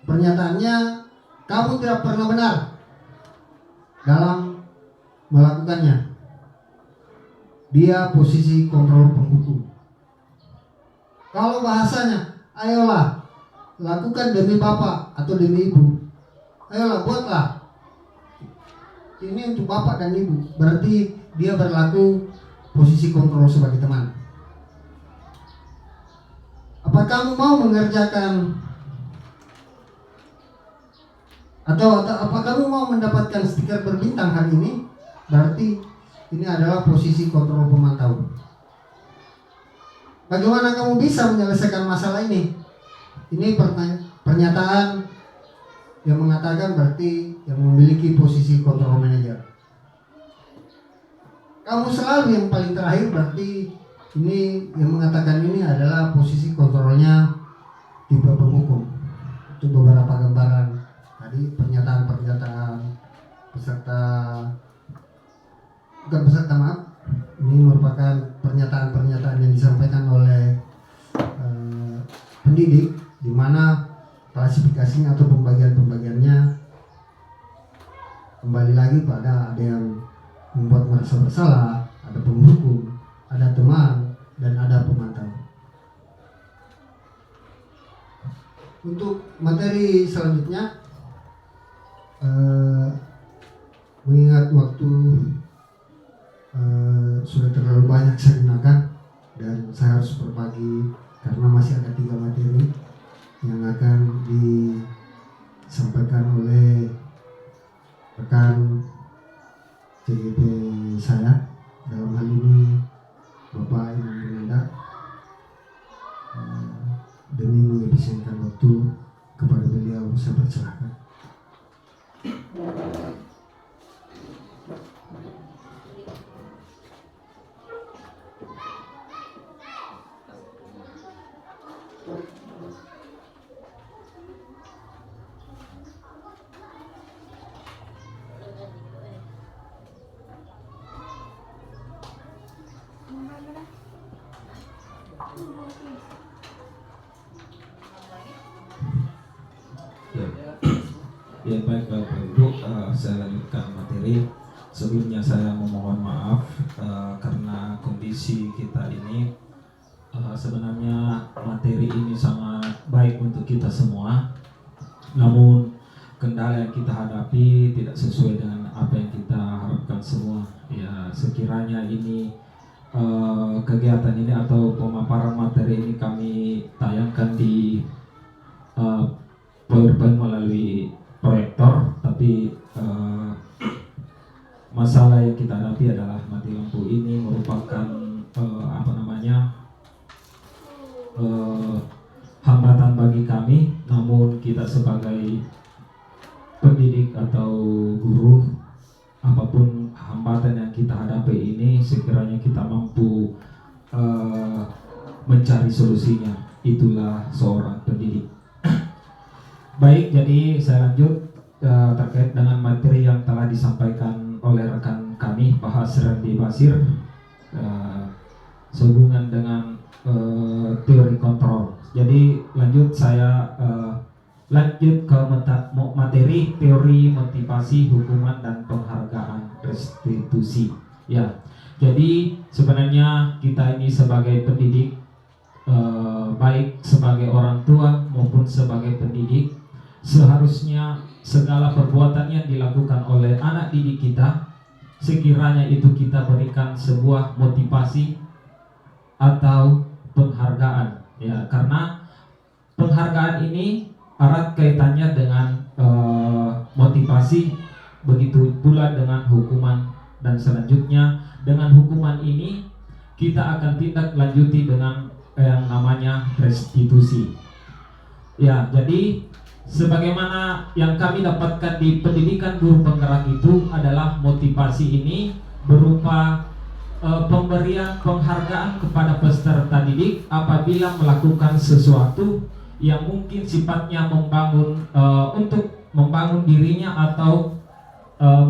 pernyataannya kamu tidak pernah benar dalam melakukannya, dia posisi kontrol penghukum. Kalau bahasanya, ayolah lakukan demi bapak atau demi ibu, ayolah buatlah ini untuk bapak dan ibu, berarti dia berlaku posisi kontrol sebagai teman. Apa kamu mau mengerjakan atau apa kamu mau mendapatkan stiker berbintang hari ini, berarti ini adalah posisi kontrol pemantau. Bagaimana kamu bisa menyelesaikan masalah ini? Ini pernyataan yang mengatakan berarti yang memiliki posisi kontrol manajer. Kamu selalu yang paling terakhir, berarti ini yang mengatakan ini adalah posisi kontrolnya tipe penghukum. Itu beberapa gambaran tadi, pernyataan-pernyataan ini merupakan pernyataan-pernyataan yang disampaikan oleh pendidik, di mana klasifikasinya atau pembagiannya kembali lagi pada ada yang membuat merasa bersalah, ada penghukum, ada teman, dan ada pemantau. Untuk materi selanjutnya, mengingat waktu sudah terlalu banyak saya gunakan dan saya harus berbagi karena masih ada 3 materi yang akan disampaikan oleh rekan CGP saya, dalam hal ini Bapak Imam Bunanda. Demi mengefisienkan waktu, kepada beliau saya persilahkan. Ya baik Bapak Ibu, saya lanjutkan materi. Sebelumnya saya memohon maaf karena kondisi kita ini, sebenarnya materi ini sangat baik untuk kita semua, namun kendala yang kita hadapi tidak sesuai dengan apa yang kita harapkan semua. Ya, sekiranya ini kegiatan ini atau pemaparan materi ini kami tayangkan di PowerPoint melalui proyektor, tapi masalah yang kita hadapi adalah mati lampu ini merupakan hambatan bagi kami. Namun kita sebagai pendidik atau guru, apapun hambatan yang kita hadapi ini, sekiranya kita mampu mencari solusinya, itulah seorang pendidik. Baik, jadi saya lanjut terkait dengan materi yang telah disampaikan oleh rekan kami Pak Hasrandi Basir sehubungan dengan teori kontrol. Jadi lanjut saya lanjut ke materi teori motivasi hukuman dan penghargaan restitusi. Ya, jadi sebenarnya kita ini sebagai pendidik, baik sebagai orang tua maupun sebagai pendidik, seharusnya segala perbuatan yang dilakukan oleh anak didik kita, sekiranya itu kita berikan sebuah motivasi atau penghargaan, ya, karena penghargaan ini erat kaitannya dengan motivasi, begitu pula dengan hukuman, dan selanjutnya dengan hukuman ini kita akan tindak lanjuti dengan yang namanya restitusi. Ya, jadi sebagaimana yang kami dapatkan di pendidikan guru penggerak itu adalah motivasi ini berupa pemberian penghargaan kepada peserta didik apabila melakukan sesuatu yang mungkin sifatnya membangun untuk membangun dirinya atau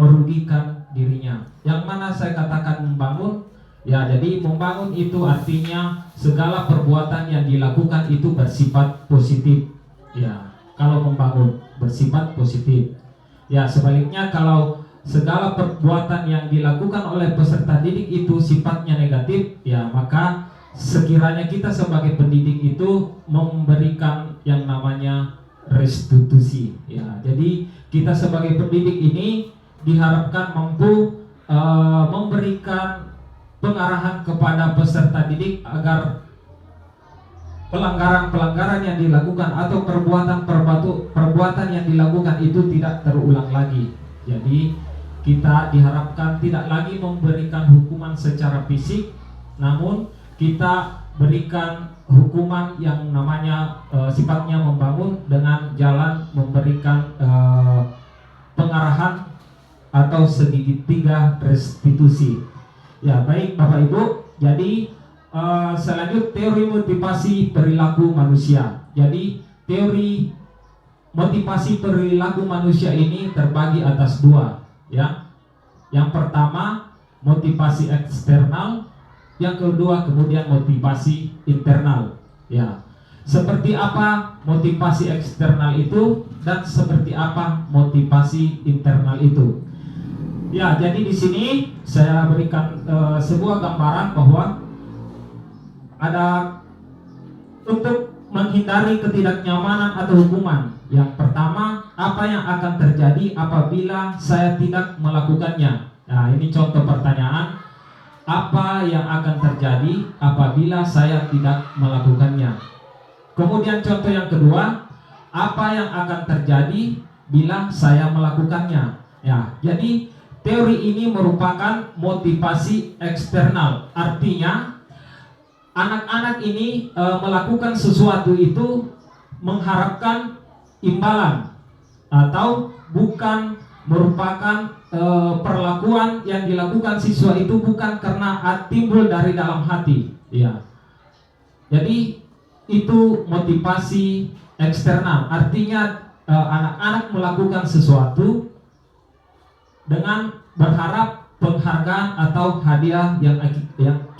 merugikan dirinya. Yang mana saya katakan membangun, ya, jadi membangun itu artinya segala perbuatan yang dilakukan itu bersifat positif. Ya, kalau membangun bersifat positif. Ya, sebaliknya kalau segala perbuatan yang dilakukan oleh peserta didik itu sifatnya negatif, ya, maka sekiranya kita sebagai pendidik itu memberikan yang namanya restitusi. Ya, jadi kita sebagai pendidik ini diharapkan mampu memberikan pengarahan kepada peserta didik agar pelanggaran-pelanggaran yang dilakukan atau perbuatan yang dilakukan itu tidak terulang lagi. Jadi kita diharapkan tidak lagi memberikan hukuman secara fisik, namun kita berikan hukuman yang namanya sifatnya membangun dengan jalan memberikan pengarahan atau segitiga restitusi. Ya, baik Bapak Ibu, jadi selanjut teori motivasi perilaku manusia. Jadi teori motivasi perilaku manusia ini terbagi atas dua, ya. Yang pertama motivasi eksternal, yang kedua kemudian motivasi internal. Ya, seperti apa motivasi eksternal itu dan seperti apa motivasi internal itu. Ya, jadi di sini saya berikan sebuah gambaran bahwa ada untuk menghindari ketidaknyamanan atau hukuman. Yang pertama, apa yang akan terjadi apabila saya tidak melakukannya? Nah, ini contoh pertanyaan. Apa yang akan terjadi apabila saya tidak melakukannya? Kemudian contoh yang kedua, apa yang akan terjadi bila saya melakukannya? Ya, jadi teori ini merupakan motivasi eksternal. Artinya anak-anak ini melakukan sesuatu itu mengharapkan imbalan atau bukan merupakan perlakuan yang dilakukan siswa itu bukan karena timbul dari dalam hati. Ya, jadi itu motivasi eksternal. Artinya anak-anak melakukan sesuatu dengan berharap penghargaan atau hadiah yang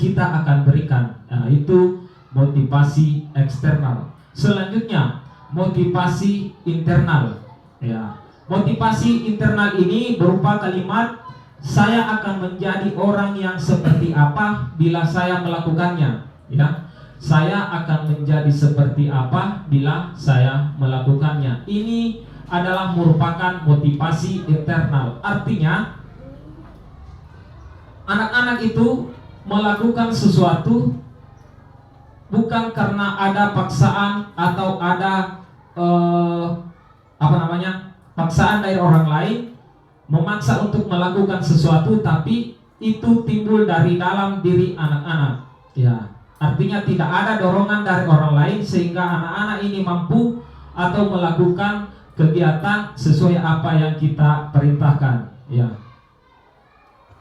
kita akan berikan. Nah, itu motivasi eksternal. Selanjutnya motivasi internal. Ya, motivasi internal ini berupa kalimat saya akan menjadi orang yang seperti apa bila saya melakukannya. Ya, saya akan menjadi seperti apa bila saya melakukannya. Ini adalah merupakan motivasi internal. Artinya anak-anak itu melakukan sesuatu bukan karena ada paksaan atau ada paksaan dari orang lain memaksa untuk melakukan sesuatu, tapi itu timbul dari dalam diri anak-anak. Ya, artinya tidak ada dorongan dari orang lain sehingga anak-anak ini mampu atau melakukan kegiatan sesuai apa yang kita perintahkan. Ya,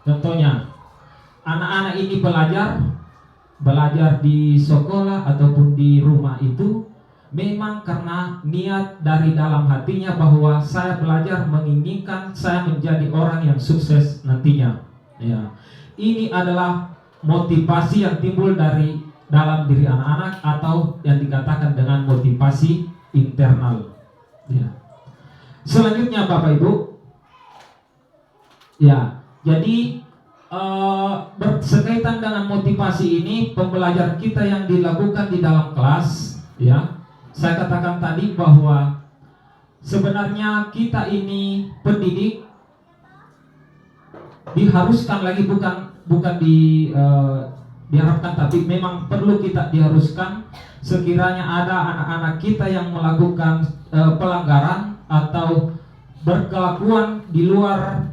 contohnya anak-anak ini belajar di sekolah ataupun di rumah itu memang karena niat dari dalam hatinya bahwa saya belajar menginginkan saya menjadi orang yang sukses nantinya. Ya, ini adalah motivasi yang timbul dari dalam diri anak-anak atau yang dikatakan dengan motivasi internal. Ya. Selanjutnya Bapak Ibu, ya, jadi berkaitan dengan motivasi ini, pembelajaran kita yang dilakukan di dalam kelas, ya, saya katakan tadi bahwa sebenarnya kita ini pendidik diharuskan lagi bukan diharapkan, tapi memang perlu kita diharuskan sekiranya ada anak-anak kita yang melakukan pelanggaran atau berkelakuan di luar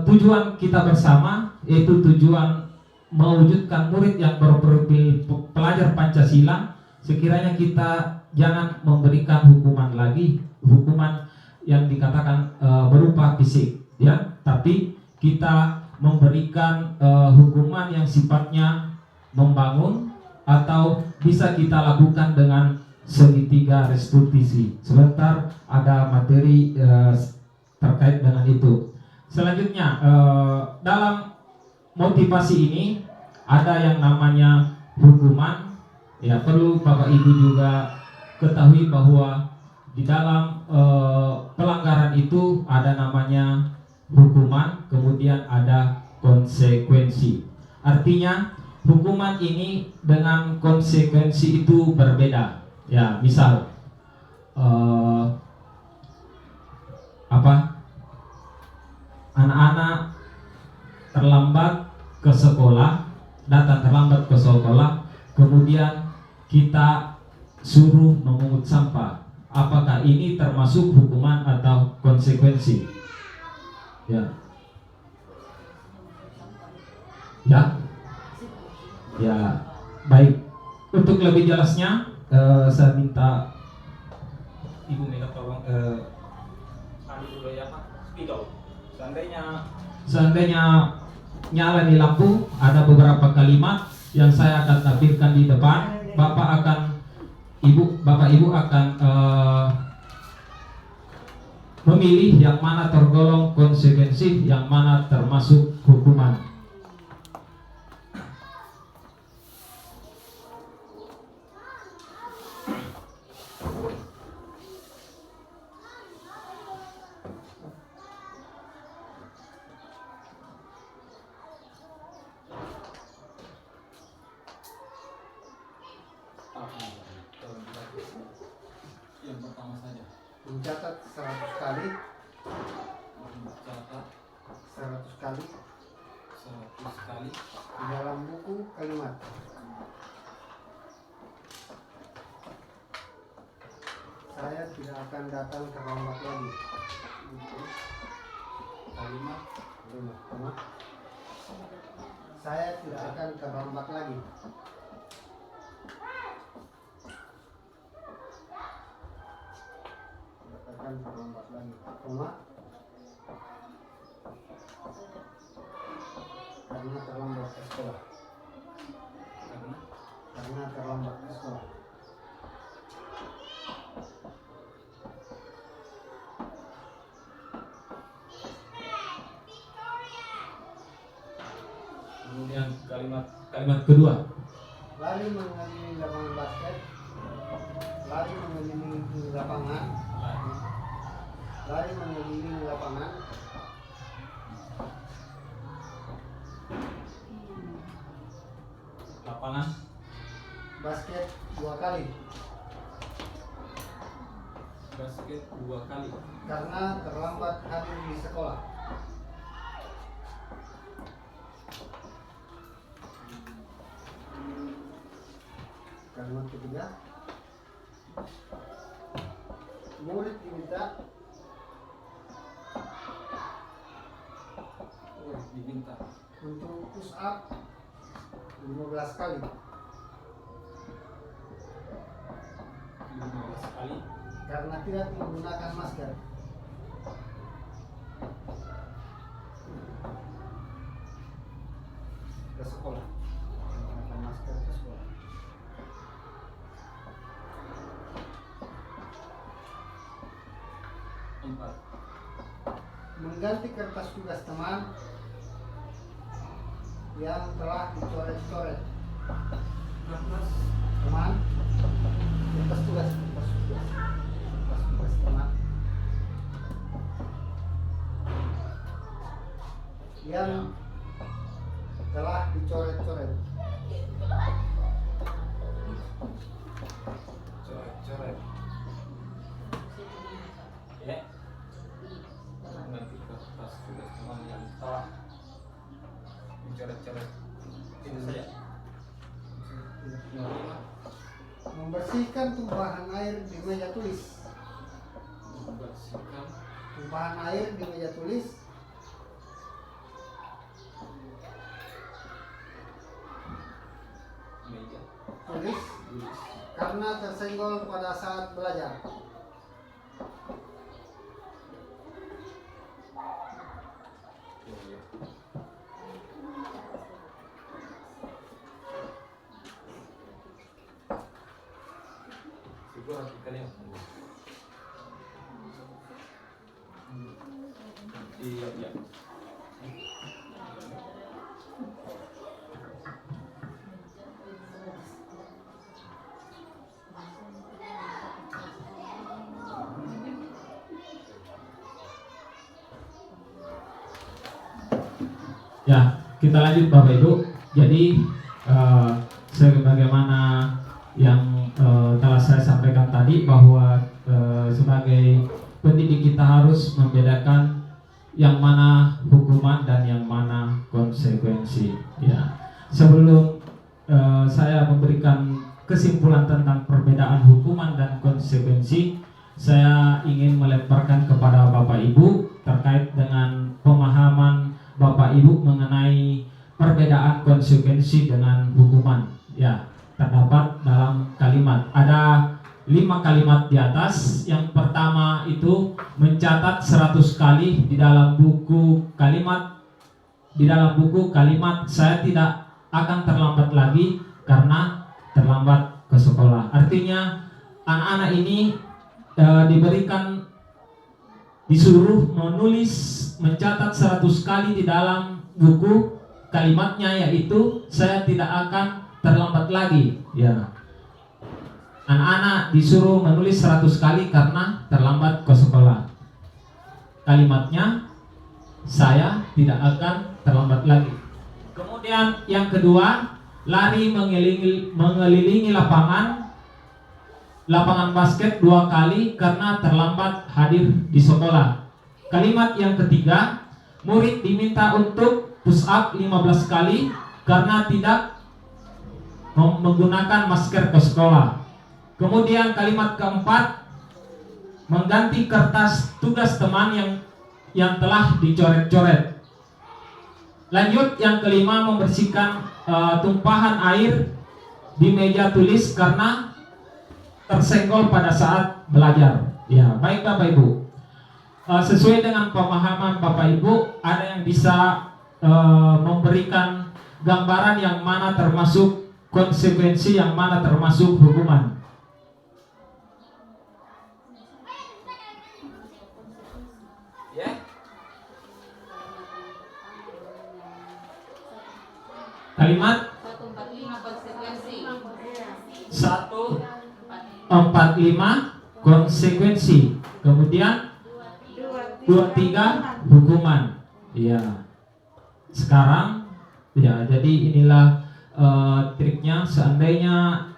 tujuan kita bersama, yaitu tujuan mewujudkan murid yang berprofil pelajar Pancasila. Sekiranya kita jangan memberikan hukuman lagi, hukuman yang dikatakan berupa fisik, ya, tapi kita memberikan hukuman yang sifatnya membangun atau bisa kita lakukan dengan segitiga restitusi. Sebentar ada materi terkait dengan itu. Selanjutnya dalam motivasi ini ada yang namanya hukuman. Ya, perlu Bapak Ibu juga ketahui bahwa di dalam pelanggaran itu ada namanya hukuman, kemudian ada konsekuensi. Artinya hukuman ini dengan konsekuensi itu berbeda. Ya, misal anak-anak terlambat ke sekolah, datang terlambat ke sekolah, kemudian kita suruh memungut sampah. Apakah ini termasuk hukuman atau konsekuensi? Ya. Ya. Ya, baik. Untuk lebih jelasnya saya minta Ibu Mega tolong dulu ya Pak. Spidol. Seandainya nyala di lampu, ada beberapa kalimat yang saya akan tampilkan di depan. Bapak Ibu akan memilih yang mana tergolong konsekuensi, yang mana termasuk hukuman. Yang pertama saja. Mencatat 100 kali, Mencatat 100 kali 100 kali di dalam buku kalimat. Saya tidak akan datang terlambat lagi. kalimat Kalimat. Saya tidak akan terlambat lagi. Akan terlambat lagi. Karena terlambat ke sekolah. Karena terlambat ke sekolah. Kemudian kalimat kedua. Lari mengelilingi lapangan basket. Lari mengelilingi lapangan. Lari mengelilingi lapangan. Lapangan Basket 2 kali. basket 2 kali Karena terlambat hadir di sekolah. Kalimat ketiga. Murid diminta diminta untuk push up 15 kali 15 kali karena tidak menggunakan masker. Ke sekolah. Menggunakan masker ke sekolah. 4. Mengganti kertas tugas teman yang telah dicoret-coret. Teman, kertas tugas teman yang telah dicoret-coret. Coret-coret. Ya. Mengganti kertas tugas teman yang telah dicoret-coret. Itu saja. Membersihkan tumpahan air di meja tulis. Membersihkan Tumpahan air di meja tulis meja tulis tulis. karena tersenggol pada saat belajar. Ya. Siguro hatikan ya. Iya, iya. Ya, kita lanjut Bapak Ibu. Jadi sebagaimana yang telah saya sampaikan tadi bahwa sebagai pendidik kita harus membedakan yang mana hukuman dan yang mana konsekuensi. Ya, sebelum saya memberikan kesimpulan tentang perbedaan hukuman dan konsekuensi, saya ingin melemparkan kepada Bapak Ibu terkait dengan pemahaman Bapak Ibu mengenai perbedaan konsekuensi dengan hukuman. Ya, terdapat dalam kalimat. Ada 5 kalimat di atas. Yang pertama itu mencatat 100 kali di dalam buku kalimat. Di dalam buku kalimat saya tidak akan terlambat lagi karena terlambat ke sekolah. Artinya anak-anak ini disuruh menulis, mencatat 100 kali di dalam buku kalimatnya, yaitu saya tidak akan terlambat lagi. Ya, anak-anak disuruh menulis 100 kali karena terlambat ke sekolah. Kalimatnya saya tidak akan terlambat lagi. Kemudian yang kedua, lari mengelilingi lapangan basket 2 kali karena terlambat hadir di sekolah. Kalimat yang ketiga, murid diminta untuk push up 15 kali karena tidak menggunakan masker ke sekolah. Kemudian kalimat keempat, mengganti kertas tugas teman yang telah dicoret-coret. Lanjut yang kelima, membersihkan tumpahan air di meja tulis karena tersenggol pada saat belajar. Ya, baik Bapak Ibu. Sesuai dengan pemahaman Bapak Ibu, ada yang bisa memberikan gambaran yang mana termasuk konsekuensi, yang mana termasuk hukuman. Ya. Kalimat 145 konsekuensi. 145 konsekuensi. Kemudian 23 hukuman. Ya. Sekarang ya, jadi inilah triknya. Seandainya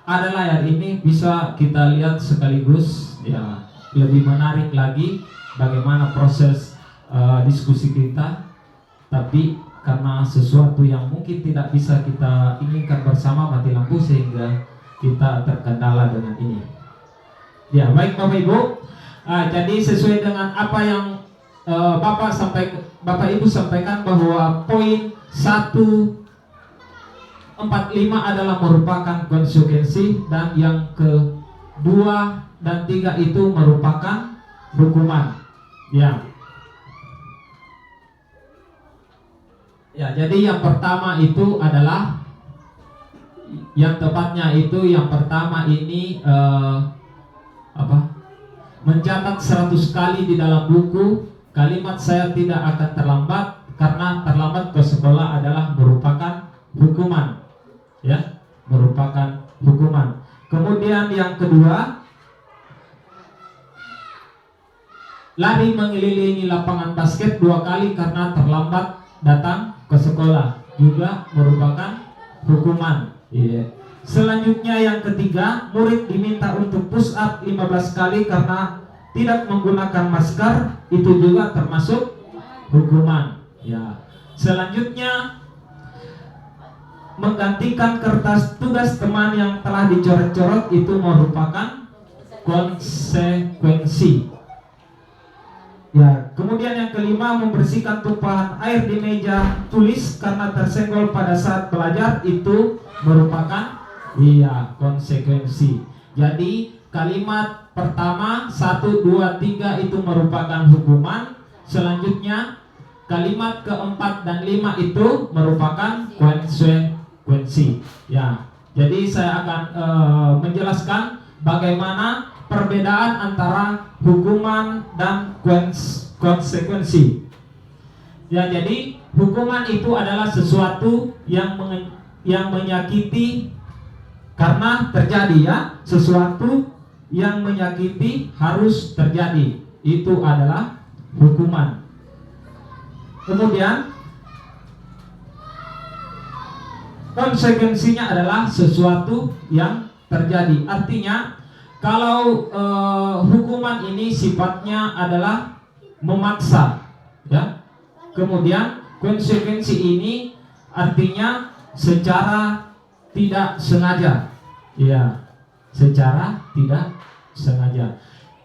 ada layar ini, bisa kita lihat sekaligus, ya, lebih menarik lagi bagaimana proses diskusi kita. Tapi karena sesuatu yang mungkin tidak bisa kita inginkan bersama, mati lampu, sehingga kita terkendala dengan ini. Ya, baik Bapak Ibu. Jadi sesuai dengan apa yang Bapak Ibu sampaikan, bahwa poin 145 adalah merupakan konsekuensi, dan yang kedua dan 3 itu merupakan hukuman. Ya, jadi yang pertama itu adalah, yang tepatnya itu yang pertama ini mencatat 100 kali di dalam buku kalimat saya tidak akan terlambat, karena terlambat ke sekolah adalah merupakan hukuman, ya, merupakan hukuman. Kemudian yang kedua, lari mengelilingi lapangan basket 2 kali karena terlambat datang ke sekolah, juga merupakan hukuman. Selanjutnya yang ketiga, murid diminta untuk push up 15 kali karena tidak menggunakan masker, itu juga termasuk hukuman. Ya. Selanjutnya, menggantikan kertas tugas teman yang telah dicoret-coret, itu merupakan konsekuensi. Ya, kemudian yang kelima, membersihkan tumpahan air di meja tulis karena tersenggol pada saat belajar, itu merupakan konsekuensi. Jadi kalimat pertama 1, 2, 3 itu merupakan hukuman. Selanjutnya kalimat keempat dan 5 itu merupakan konsekuensi. Ya, jadi saya akan menjelaskan bagaimana perbedaan antara hukuman dan konsekuensi. Ya, jadi hukuman itu adalah sesuatu yang menyakiti karena terjadi, ya, sesuatu yang menyakiti harus terjadi, itu adalah hukuman. Kemudian konsekuensinya adalah sesuatu yang terjadi. Artinya kalau hukuman ini sifatnya adalah memaksa, ya. Kemudian konsekuensi ini artinya secara tidak sengaja, ya, secara tidak sengaja.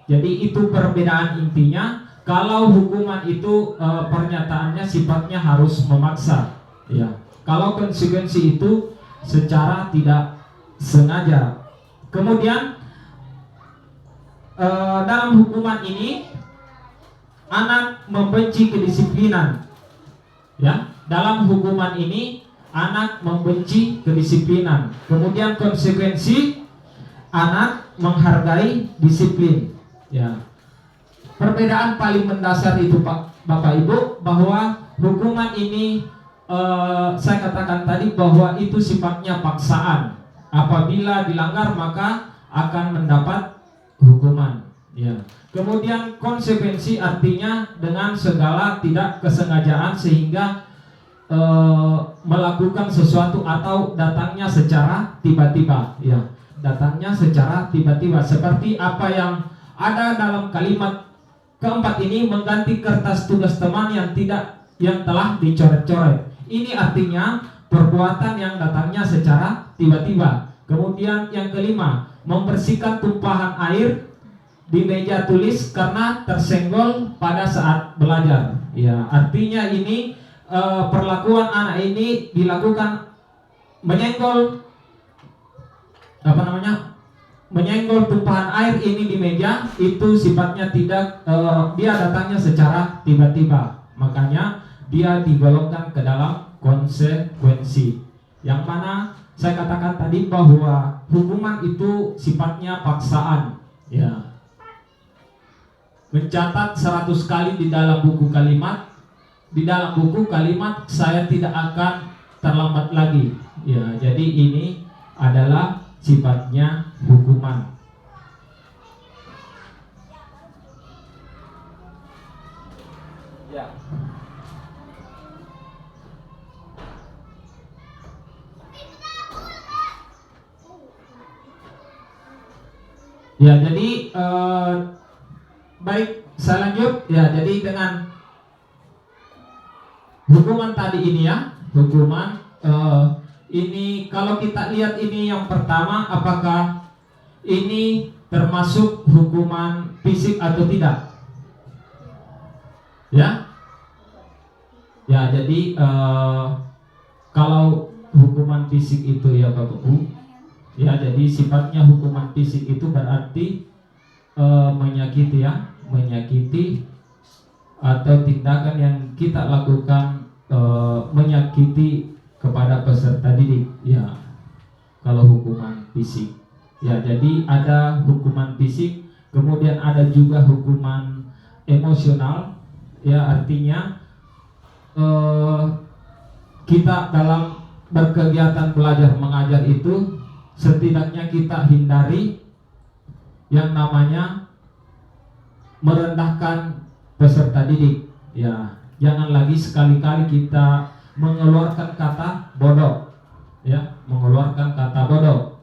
Jadi itu perbedaan intinya. Kalau hukuman itu pernyataannya sifatnya harus memaksa, ya. Kalau konsekuensi itu secara tidak sengaja. Kemudian dalam hukuman ini anak membenci kedisiplinan, ya. Dalam hukuman ini anak membenci kedisiplinan. Kemudian konsekuensi, anak menghargai disiplin. Ya. Perbedaan paling mendasar itu, Bapak Ibu, bahwa hukuman ini saya katakan tadi bahwa itu sifatnya paksaan. Apabila dilanggar maka akan mendapat hukuman. Ya. Kemudian konsekuensi artinya dengan segala tidak kesengajaan sehingga melakukan sesuatu atau datangnya secara tiba-tiba, ya, datangnya secara tiba-tiba, seperti apa yang ada dalam kalimat keempat ini, mengganti kertas tugas teman yang telah dicoret-coret. Ini artinya perbuatan yang datangnya secara tiba-tiba. Kemudian yang kelima, membersihkan tumpahan air di meja tulis karena tersenggol pada saat belajar. Ya, artinya ini perlakuan anak ini dilakukan menyenggol menyenggol tumpahan air ini di meja, itu sifatnya tidak dia datangnya secara tiba-tiba, makanya dia digolongkan ke dalam konsekuensi. Yang mana saya katakan tadi bahwa hukuman itu sifatnya paksaan, ya. Mencatat 100 kali di dalam buku kalimat, saya tidak akan terlambat lagi, ya. Jadi ini adalah sifatnya hukuman. Ya. Ya, jadi baik, saya lanjut. Ya, jadi dengan hukuman tadi ini, ya, hukuman ini kalau kita lihat ini yang pertama, apakah ini termasuk hukuman fisik atau tidak? Ya, ya, jadi kalau hukuman fisik itu, ya Bapak Ibu, ya, jadi sifatnya hukuman fisik itu berarti menyakiti, ya, menyakiti atau tindakan yang kita lakukan menyakiti kepada peserta didik, ya. Kalau hukuman fisik, ya, jadi ada hukuman fisik Kemudian ada juga hukuman emosional, ya artinya kita dalam berkegiatan belajar mengajar itu setidaknya kita hindari yang namanya merendahkan peserta didik. Ya, jangan lagi sekali-kali kita mengeluarkan kata bodoh, ya, mengeluarkan kata bodoh.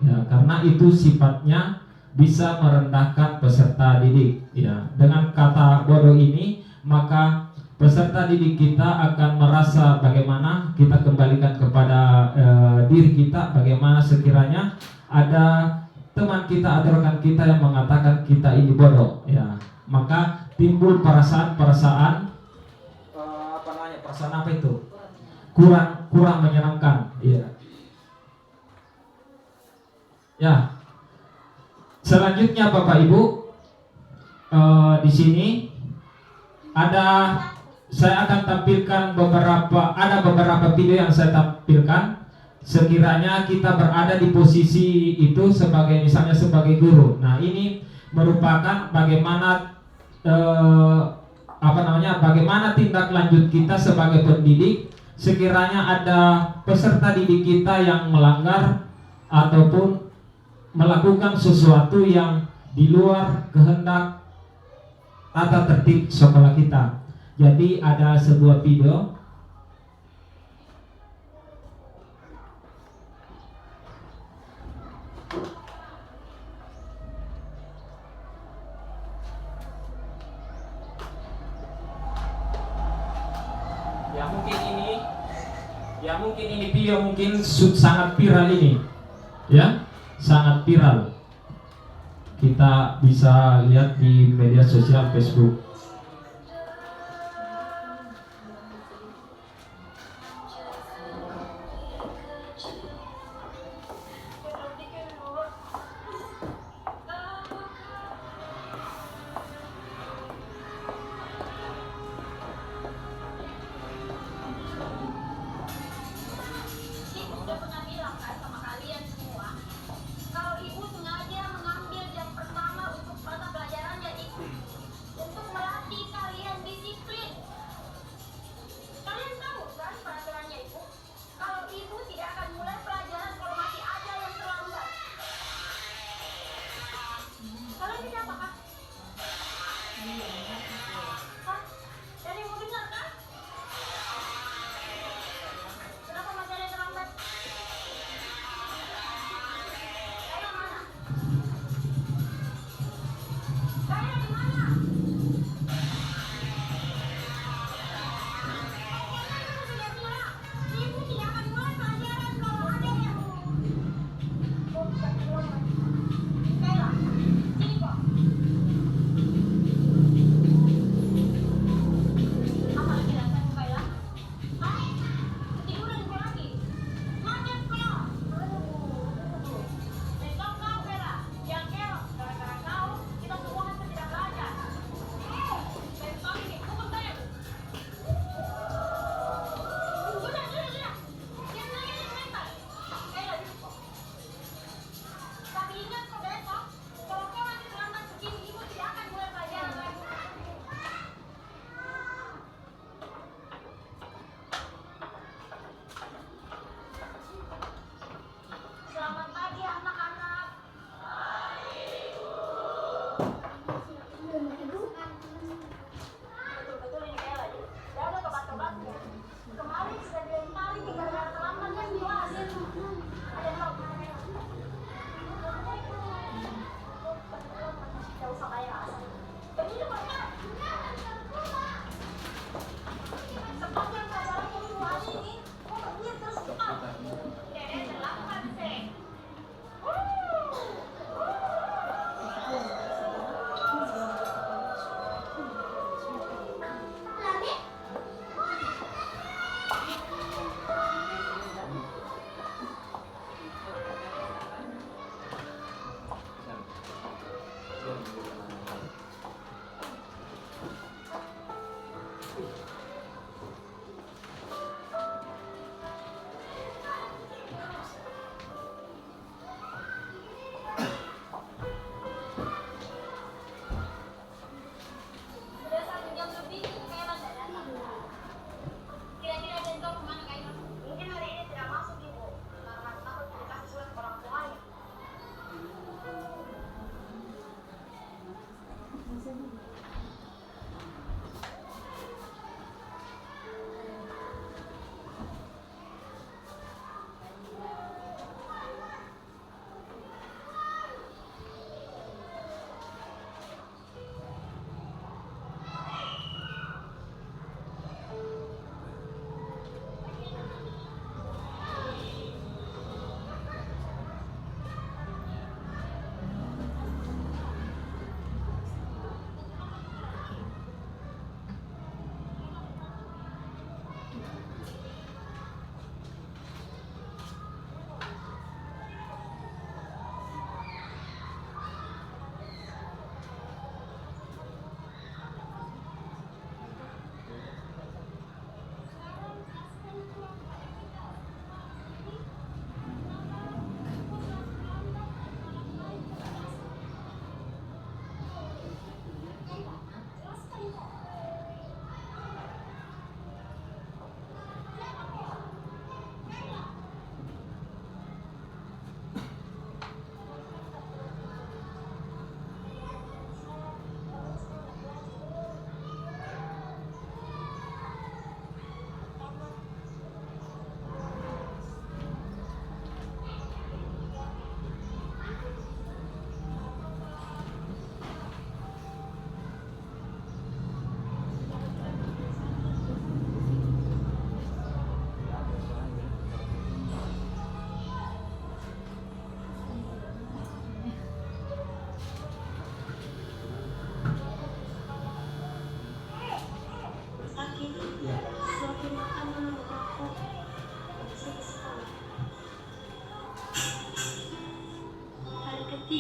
Ya, karena itu sifatnya bisa merendahkan peserta didik. Ya, dengan kata bodoh ini maka peserta didik kita akan merasa bagaimana kita kembalikan kepada diri kita, bagaimana sekiranya ada teman kita atau rekan kita yang mengatakan kita ini bodoh, ya, maka timbul perasaan perasaan apa itu? Kurang menyenangkan, ya. Ya. Selanjutnya Bapak Ibu, di sini saya akan tampilkan beberapa video yang saya tampilkan. Sekiranya kita berada di posisi itu misalnya sebagai guru. Nah, ini merupakan bagaimana bagaimana tindak lanjut kita sebagai pendidik sekiranya ada peserta didik kita yang melanggar ataupun melakukan sesuatu yang di luar kehendak tata tertib sekolah kita. Jadi ada sebuah video. Mungkin ini video sangat viral ini, ya, sangat viral. Kita bisa lihat di media sosial Facebook. Kalau ibu sengaja mengambil jam pertama untuk mata pelajarannya itu untuk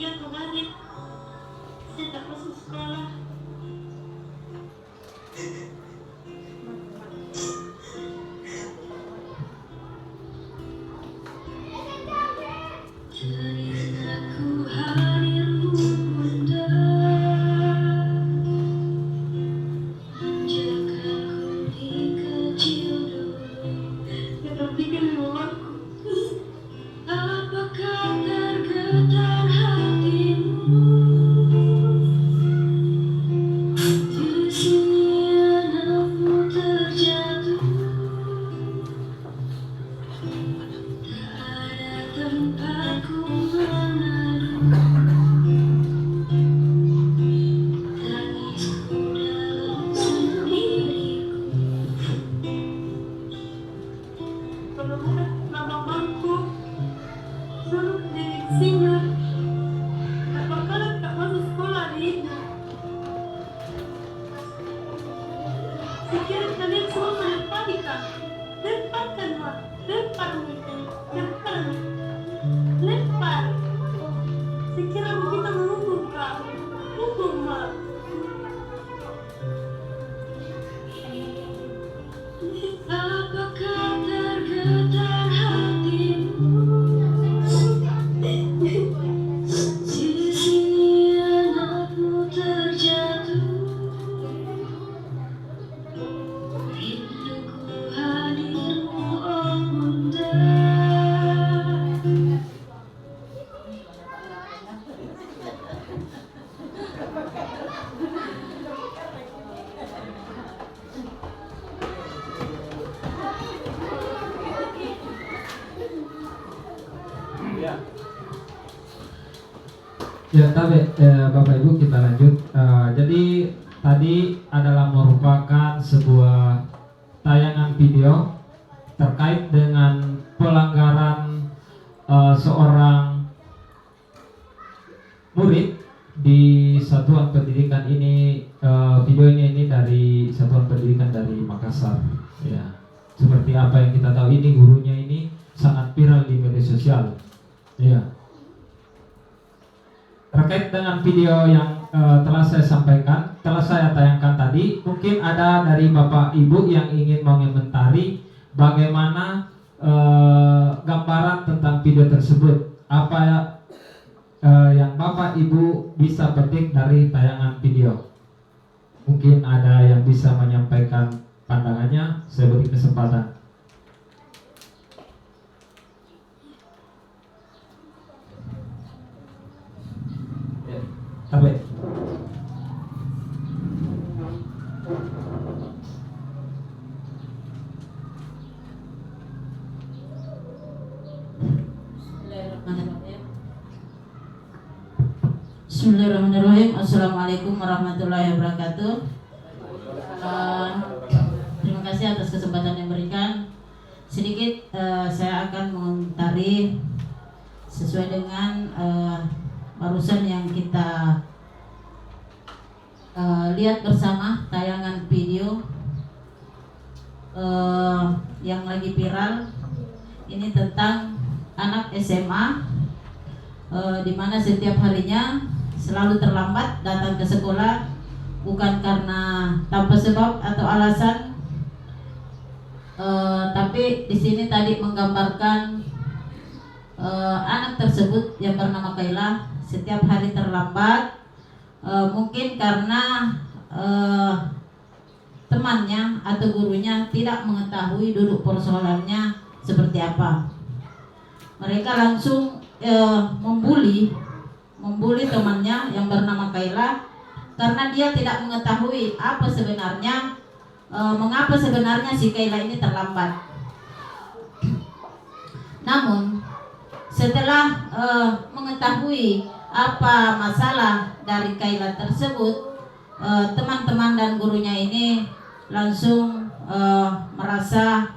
3 kemarin saya tak masuk sekolah. Ceritaku hadir bunda, menjagaku di kecil dulu. Yang bikin luarku, apakah tergetar hatimu? Di sini anakmu terjatuh, tak ada tempatku mengadu. Tangisku dalam sendiriku. Menemukan nama bangku, suruh jadi singa. Tak bakalan tak masuk sekolah di Ibu. Sekiranya kalian semua menempati kak, lemparkan mak, lempar mereka, lempar, lempar. Sekiranya kita menghukum kak, hukum mak. Apakah tergetar hatimu? Di sini anakmu terjatuh. Rinduku hadirmu, oh bunda. Ya. Ya, Bapak Ibu kita lanjut. Jadi tadi adalah merupakan sebuah tayangan video terkait dengan pelanggaran seorang murid di satuan pendidikan ini. Video ini dari satuan pendidikan dari Makassar. Ya, seperti apa yang kita tahu, ini gurunya ini sangat viral di media sosial. Ya. Terkait dengan video yang telah saya sampaikan, telah saya tayangkan tadi, mungkin ada dari Bapak Ibu yang ingin mengomentari bagaimana gambaran tentang video tersebut. Apa yang Bapak Ibu bisa petik dari tayangan video? Mungkin ada yang bisa menyampaikan pandangannya, saya beri kesempatan. Tabe. Bismillahirrahmanirrahim. Assalamualaikum warahmatullahi wabarakatuh. Terima kasih atas kesempatan yang diberikan. Sedikit saya akan mengomentari sesuai dengan barusan yang kita lihat bersama tayangan video yang lagi viral ini tentang anak SMA di mana setiap harinya selalu terlambat datang ke sekolah, bukan karena tanpa sebab atau alasan, tapi di sini tadi menggambarkan anak tersebut yang bernama Kaila setiap hari terlambat, mungkin karena temannya atau gurunya tidak mengetahui duduk persoalannya seperti apa. Mereka langsung membuli temannya yang bernama Kaila karena dia tidak mengetahui apa sebenarnya, mengapa sebenarnya si Kaila ini terlambat. Namun setelah mengetahui apa masalah dari Kaila tersebut, teman-teman dan gurunya ini langsung merasa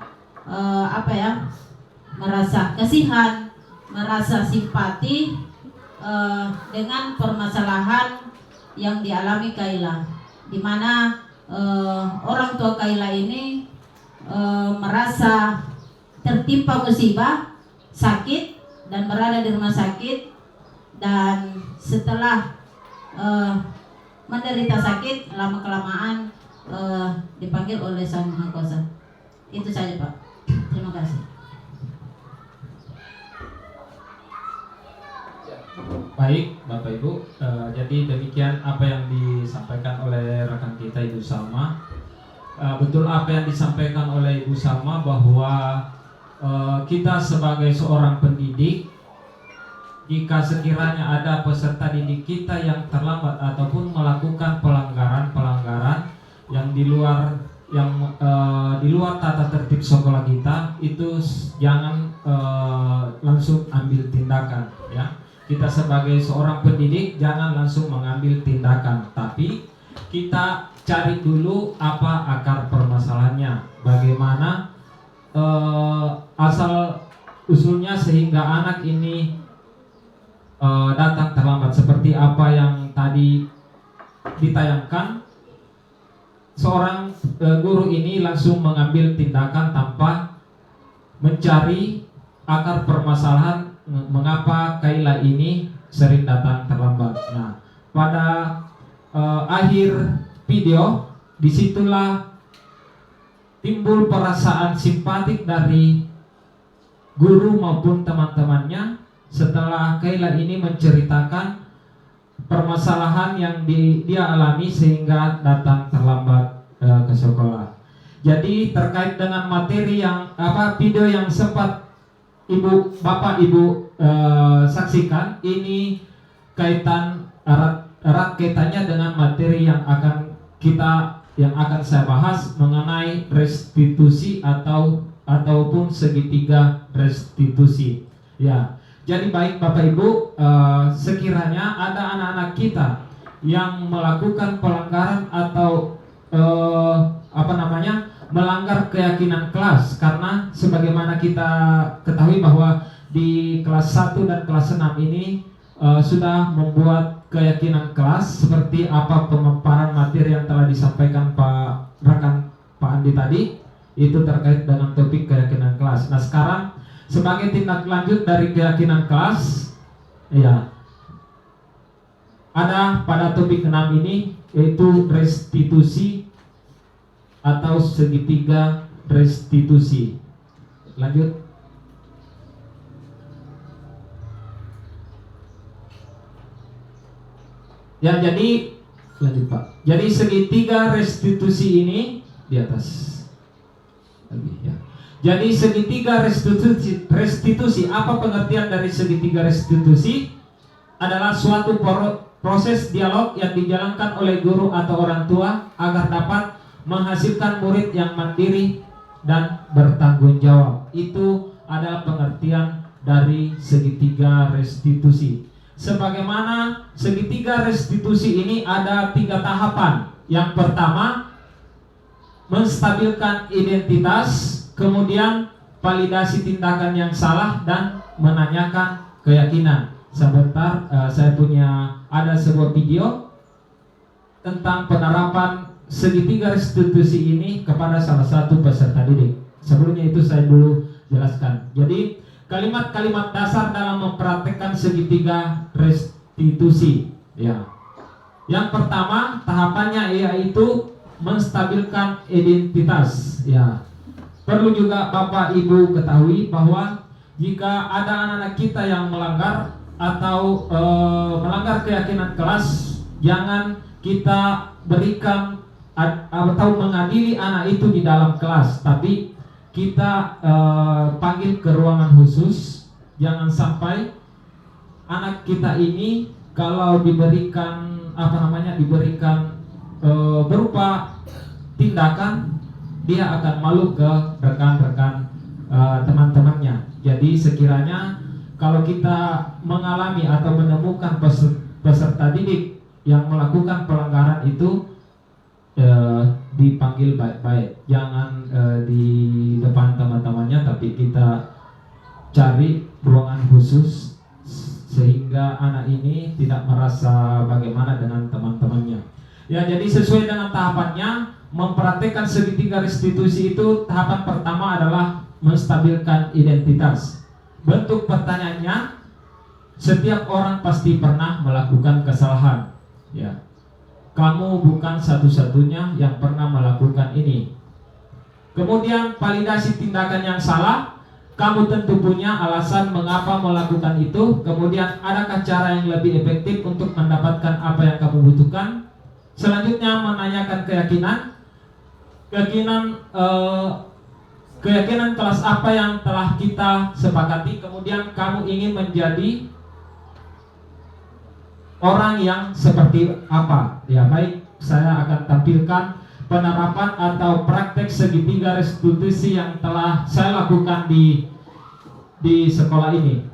merasa kasihan, merasa simpati dengan permasalahan yang dialami Kaila, di mana orang tua Kaila ini merasa tertimpa musibah, sakit dan berada di rumah sakit, dan setelah menderita sakit lama kelamaan dipanggil oleh Sang Maha Kuasa. Itu saja Pak. Terima kasih. Baik Bapak Ibu, jadi demikian apa yang disampaikan oleh rekan kita Ibu Salma. Betul apa yang disampaikan oleh Ibu Salma bahwa kita sebagai seorang pendidik, jika sekiranya ada peserta didik kita yang terlambat ataupun melakukan pelanggaran yang di luar tata tertib sekolah kita, itu jangan langsung ambil tindakan ya. Kita sebagai seorang pendidik jangan langsung mengambil tindakan, tapi kita cari dulu apa akar permasalahannya, bagaimana asal usulnya sehingga anak ini datang terlambat. Seperti apa yang tadi ditayangkan, seorang guru ini langsung mengambil tindakan tanpa mencari akar permasalahan mengapa Kaila ini sering datang terlambat. Nah, pada akhir video disitulah timbul perasaan simpatik dari guru maupun teman-temannya setelah Kaila ini menceritakan permasalahan yang dia alami sehingga datang terlambat ke sekolah. Jadi terkait dengan materi yang video yang sempat Bapak Ibu saksikan, ini kaitan erat kaitannya dengan materi yang akan saya bahas mengenai restitusi ataupun segitiga restitusi. Ya. Jadi baik Bapak Ibu, sekiranya ada anak-anak kita yang melakukan pelanggaran atau melanggar keyakinan kelas, karena sebagaimana kita ketahui bahwa di kelas 1 dan kelas 6 ini sudah membuat keyakinan kelas seperti apa pemaparan materi yang telah disampaikan Pak Andi tadi, itu terkait dengan topik keyakinan kelas. Nah, sekarang sebagai tindak lanjut dari keyakinan kelas, ya, ada pada topik 6 ini yaitu restitusi atau segitiga restitusi. Lanjut. Ya, jadi lanjut Pak. Jadi segitiga restitusi ini di atas lagi ya. Jadi segitiga restitusi, apa pengertian dari segitiga restitusi? Adalah suatu proses dialog yang dijalankan oleh guru atau orang tua agar dapat menghasilkan murid yang mandiri dan bertanggung jawab. Itu adalah pengertian dari segitiga restitusi. Sebagaimana segitiga restitusi ini ada 3 tahapan. Yang pertama, menstabilkan identitas, kemudian validasi tindakan yang salah, dan menanyakan keyakinan. Sebentar, saya ada sebuah video tentang penerapan segitiga restitusi ini kepada salah satu peserta didik. Sebelumnya itu saya dulu jelaskan. Jadi kalimat-kalimat dasar dalam mempraktekkan segitiga restitusi. Ya. Yang pertama tahapannya yaitu menstabilkan identitas. Ya. Perlu juga Bapak Ibu ketahui bahwa jika ada anak-anak kita yang melanggar atau melanggar keyakinan kelas, jangan kita berikan atau mengadili anak itu di dalam kelas, tapi kita panggil ke ruangan khusus. Jangan sampai anak kita ini kalau diberikan berupa tindakan, dia akan malu ke rekan-rekan teman-temannya. Jadi sekiranya kalau kita mengalami atau menemukan peserta didik yang melakukan pelanggaran itu, dipanggil baik-baik, jangan di depan teman-temannya, tapi kita cari ruangan khusus sehingga anak ini tidak merasa bagaimana dengan teman-temannya. Ya, jadi sesuai dengan tahapannya, mempraktekkan segitiga restitusi itu tahapan pertama adalah menstabilkan identitas. Bentuk pertanyaannya, Setiap orang pasti pernah melakukan kesalahan, ya. Kamu bukan satu-satunya yang pernah melakukan ini. Kemudian validasi tindakan yang salah, kamu tentu punya alasan mengapa melakukan itu. Kemudian adakah cara yang lebih efektif untuk mendapatkan apa yang kamu butuhkan? Selanjutnya menanyakan keyakinan kelas apa yang telah kita sepakati. Kemudian kamu ingin menjadi orang yang seperti apa? Ya, baik, saya akan tampilkan penerapan atau praktek segitiga restitusi yang telah saya lakukan di sekolah ini.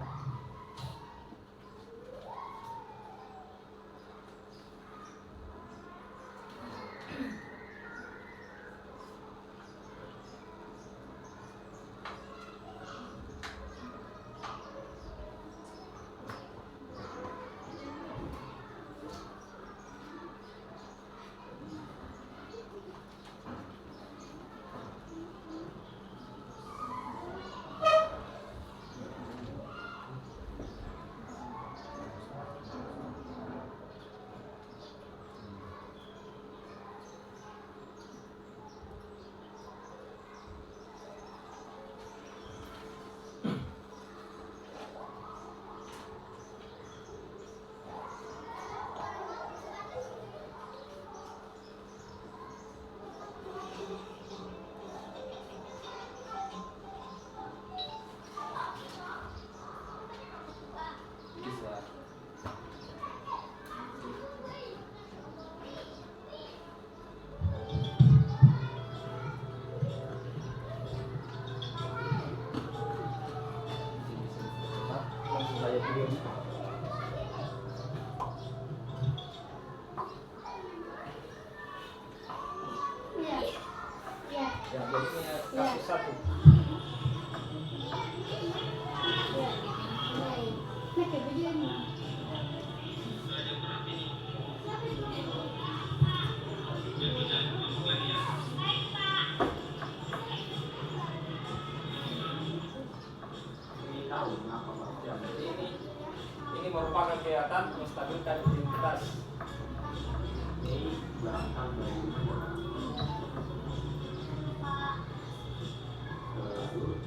Ini merupakan kegiatan menstabilkan identitas.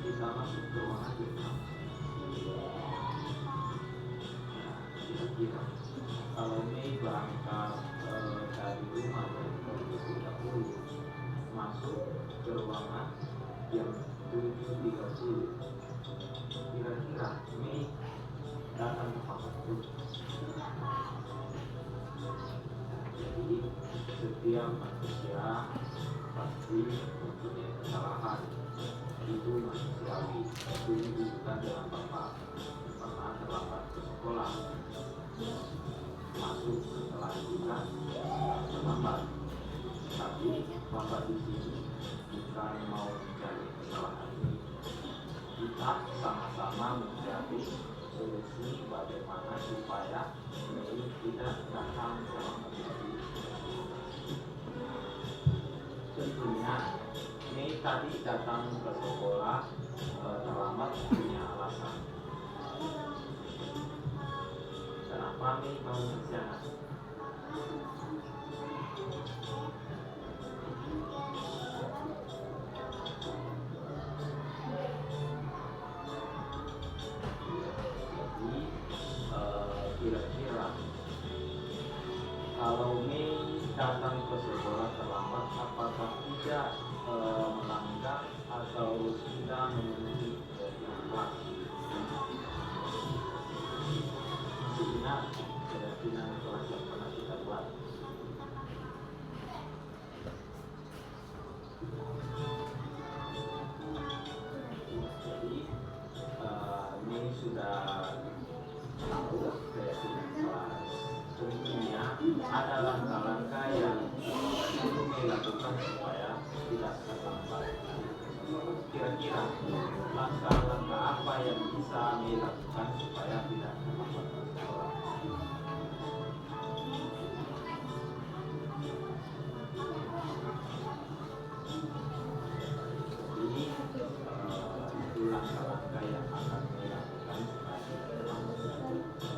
Kita masuk ke ruangan kira-kira kalau Mei berangkat dari rumah dari 30 masuk ke ruangan jam 7.30, kira-kira Mei datang tepat waktu. Jadi setiap manusia pasti mempunyai kesalahan, itu manusiawi. Itu bukan dengan bapak pernah terlambat ke sekolah, masuk setelah juga terlambat. Tapi bapak di sini bukan mau mencari kesalahan ini. Kita sama-sama mencari solusi bagaimana supaya Mei tidak datang terlambat lagi. Tentunya Mei tadi datang ke sekolah terlambat punya alasan. Kenapa Mei mau berjalan? Kira-kira kalau Mei datang ke sekolah terlambat, apakah tidak melanggar atau tidak memenuhi kelas? Keyakinan kelas yang pernah kita buat. Jadi Mei sudah tahu keyakinan kelas. Tentunya ada langkah-langkah yang perlu dilakukan supaya tidak terlambat. Kira-kira langkah-langkah apa yang bisa dilakukan supaya tidak terlambat ke sekolah? Jadi itu langkah-langkah yang akan dilakukan supaya tidak terlambat.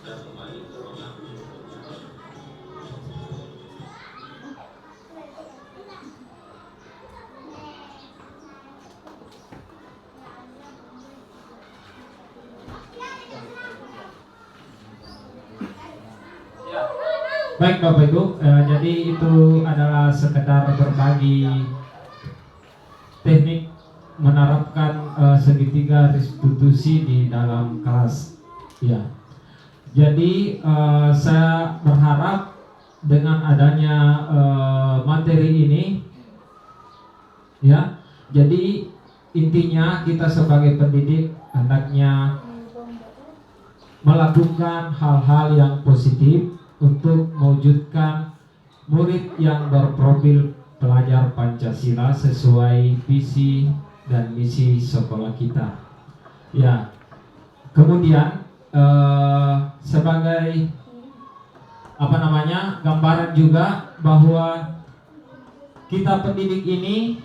Anda kembali ke ruangan berikutnya. Baik Bapak Ibu, jadi itu adalah sekedar berbagi teknik menerapkan segitiga restitusi di dalam kelas. Ya, jadi saya berharap dengan adanya materi ini, ya, jadi intinya kita sebagai pendidik hendaknya melakukan hal-hal yang positif untuk mewujudkan murid yang berprofil pelajar Pancasila sesuai visi dan misi sekolah kita. Ya, kemudian sebagai gambaran juga bahwa kita pendidik ini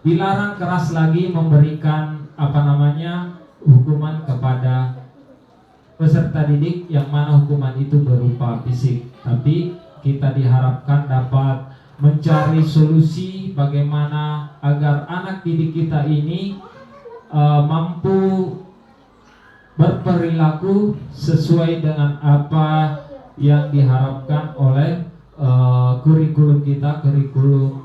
dilarang keras lagi memberikan hukuman kepada peserta didik yang mana hukuman itu berupa fisik, tapi kita diharapkan dapat mencari solusi bagaimana agar anak didik kita ini mampu berperilaku sesuai dengan apa yang diharapkan oleh kurikulum kita, kurikulum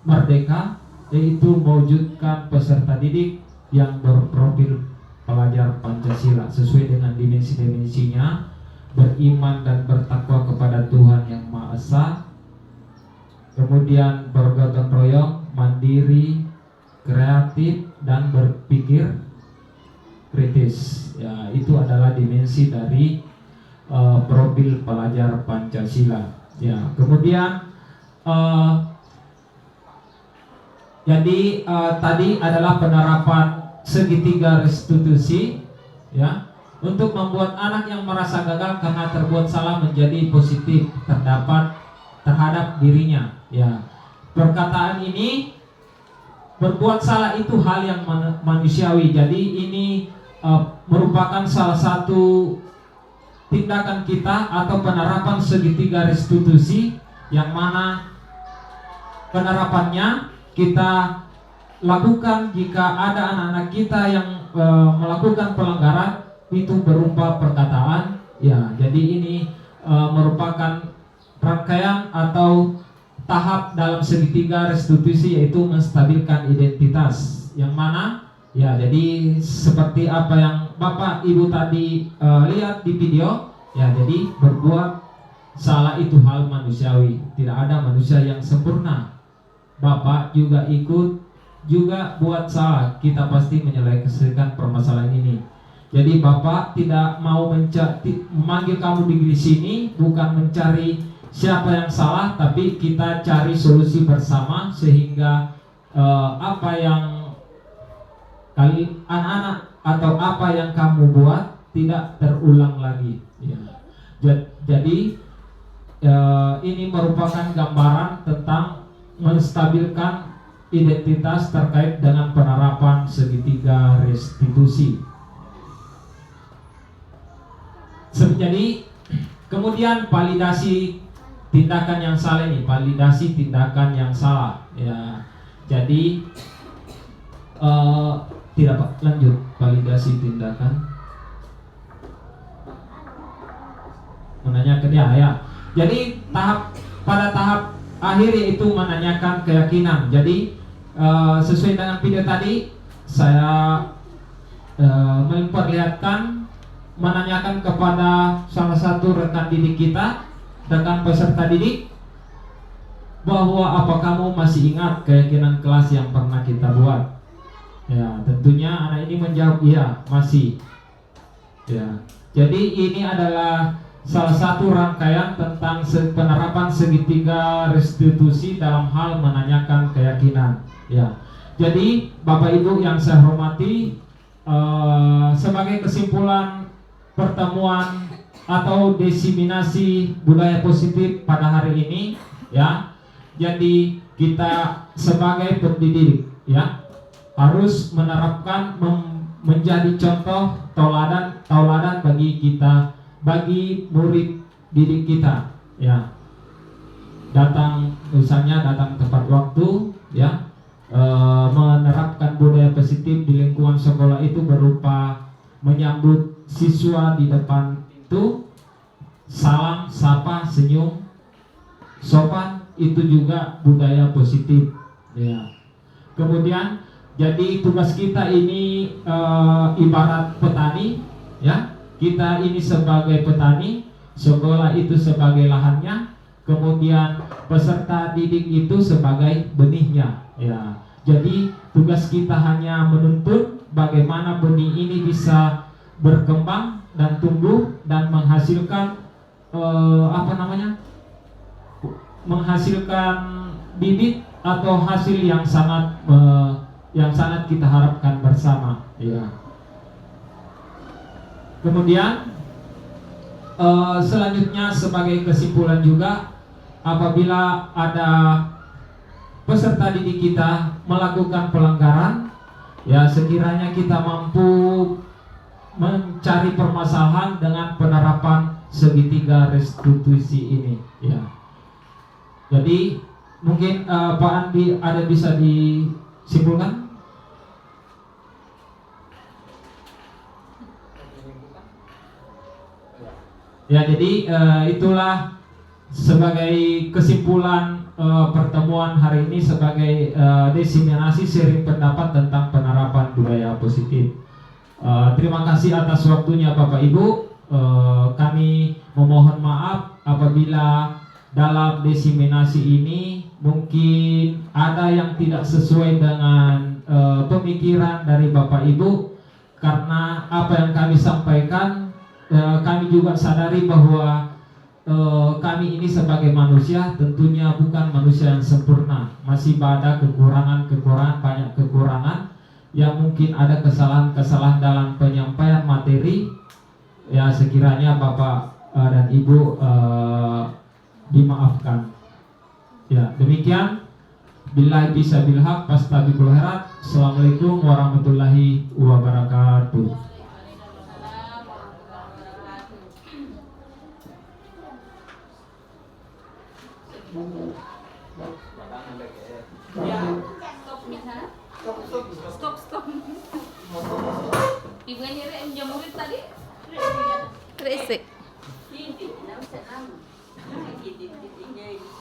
Merdeka, yaitu mewujudkan peserta didik yang berprofil pelajar Pancasila sesuai dengan dimensi-dimensinya, beriman dan bertakwa kepada Tuhan Yang Maha Esa, kemudian bergotong royong, mandiri, kreatif dan berpikir kritis. Ya, itu adalah dimensi dari profil pelajar Pancasila. Ya, kemudian tadi adalah penerapan segitiga restitusi, ya, untuk membuat anak yang merasa gagal karena terbuat salah menjadi positif terhadap dirinya. Ya, perkataan ini berbuat salah itu hal yang manusiawi. Jadi ini merupakan salah satu tindakan kita atau penerapan segitiga restitusi yang mana penerapannya kita lakukan jika ada anak-anak kita yang melakukan pelanggaran itu berupa perkataan. Ya, jadi ini merupakan rangkaian atau tahap dalam segitiga restitusi, yaitu menstabilkan identitas, yang mana ya, jadi seperti apa yang Bapak Ibu tadi lihat di video, ya, jadi berbuat salah itu hal manusiawi, tidak ada manusia yang sempurna. Bapak juga juga buat salah, kita pasti menyelesaikan permasalahan ini. Jadi Bapak tidak mau memanggil kamu di sini bukan mencari siapa yang salah, tapi kita cari solusi bersama sehingga apa yang anak-anak atau apa yang kamu buat tidak terulang lagi. Ya. Jadi ini merupakan gambaran tentang menstabilkan identitas terkait dengan penerapan segitiga restitusi. Jadi kemudian validasi tindakan yang salah ini, validasi tindakan yang salah. Ya, jadi tidak lanjut validasi tindakan. Menanyakan ya. Jadi pada tahap akhir yaitu menanyakan keyakinan. Jadi sesuai dengan video tadi saya memperlihatkan menanyakan kepada salah satu rekan didik kita, rekan peserta didik, bahwa apa kamu masih ingat keyakinan kelas yang pernah kita buat? Ya, tentunya anak ini menjawab iya, masih. Ya, jadi ini adalah salah satu rangkaian tentang penerapan segitiga restitusi dalam hal menanyakan keyakinan. Ya, jadi Bapak Ibu yang saya hormati, sebagai kesimpulan pertemuan atau diseminasi budaya positif pada hari ini, ya, jadi kita sebagai pendidik, ya, harus menerapkan menjadi contoh tauladan bagi kita, bagi murid didik kita, ya. Datang misalnya datang tepat waktu, ya, menerapkan budaya positif di lingkungan sekolah itu berupa menyambut siswa di depan pintu, salam, sapa, senyum, sopan, itu juga budaya positif, ya. Kemudian jadi tugas kita ini ibarat petani, ya. Kita ini sebagai petani, sekolah itu sebagai lahannya, kemudian peserta didik itu sebagai benihnya, ya. Jadi tugas kita hanya menuntun bagaimana benih ini bisa berkembang dan tumbuh dan menghasilkan menghasilkan bibit atau hasil yang sangat kita harapkan bersama, ya. Kemudian selanjutnya sebagai kesimpulan juga, apabila ada peserta didik kita melakukan pelanggaran, ya sekiranya kita mampu mencari permasalahan dengan penerapan segitiga restitusi ini, ya. Jadi mungkin Pak Andi ada bisa disimpulkan? Ya, jadi itulah sebagai kesimpulan pertemuan hari ini sebagai diseminasi sharing pendapat tentang penerapan budaya positif. Terima kasih atas waktunya Bapak Ibu. Kami memohon maaf apabila dalam diseminasi ini mungkin ada yang tidak sesuai dengan pemikiran dari Bapak Ibu, karena apa yang kami sampaikan, kami juga sadari bahwa kami ini sebagai manusia tentunya bukan manusia yang sempurna, masih ada kekurangan, banyak kekurangan, yang mungkin ada kesalahan dalam penyampaian materi, ya sekiranya Bapak dan Ibu dimaafkan. Ya, demikian. Billahi bisabil haq, fastabiqul khairat. Assalamualaikum warahmatullahi wabarakatuh. Stop. Ibu yang nyari jam murid tadi. Resik.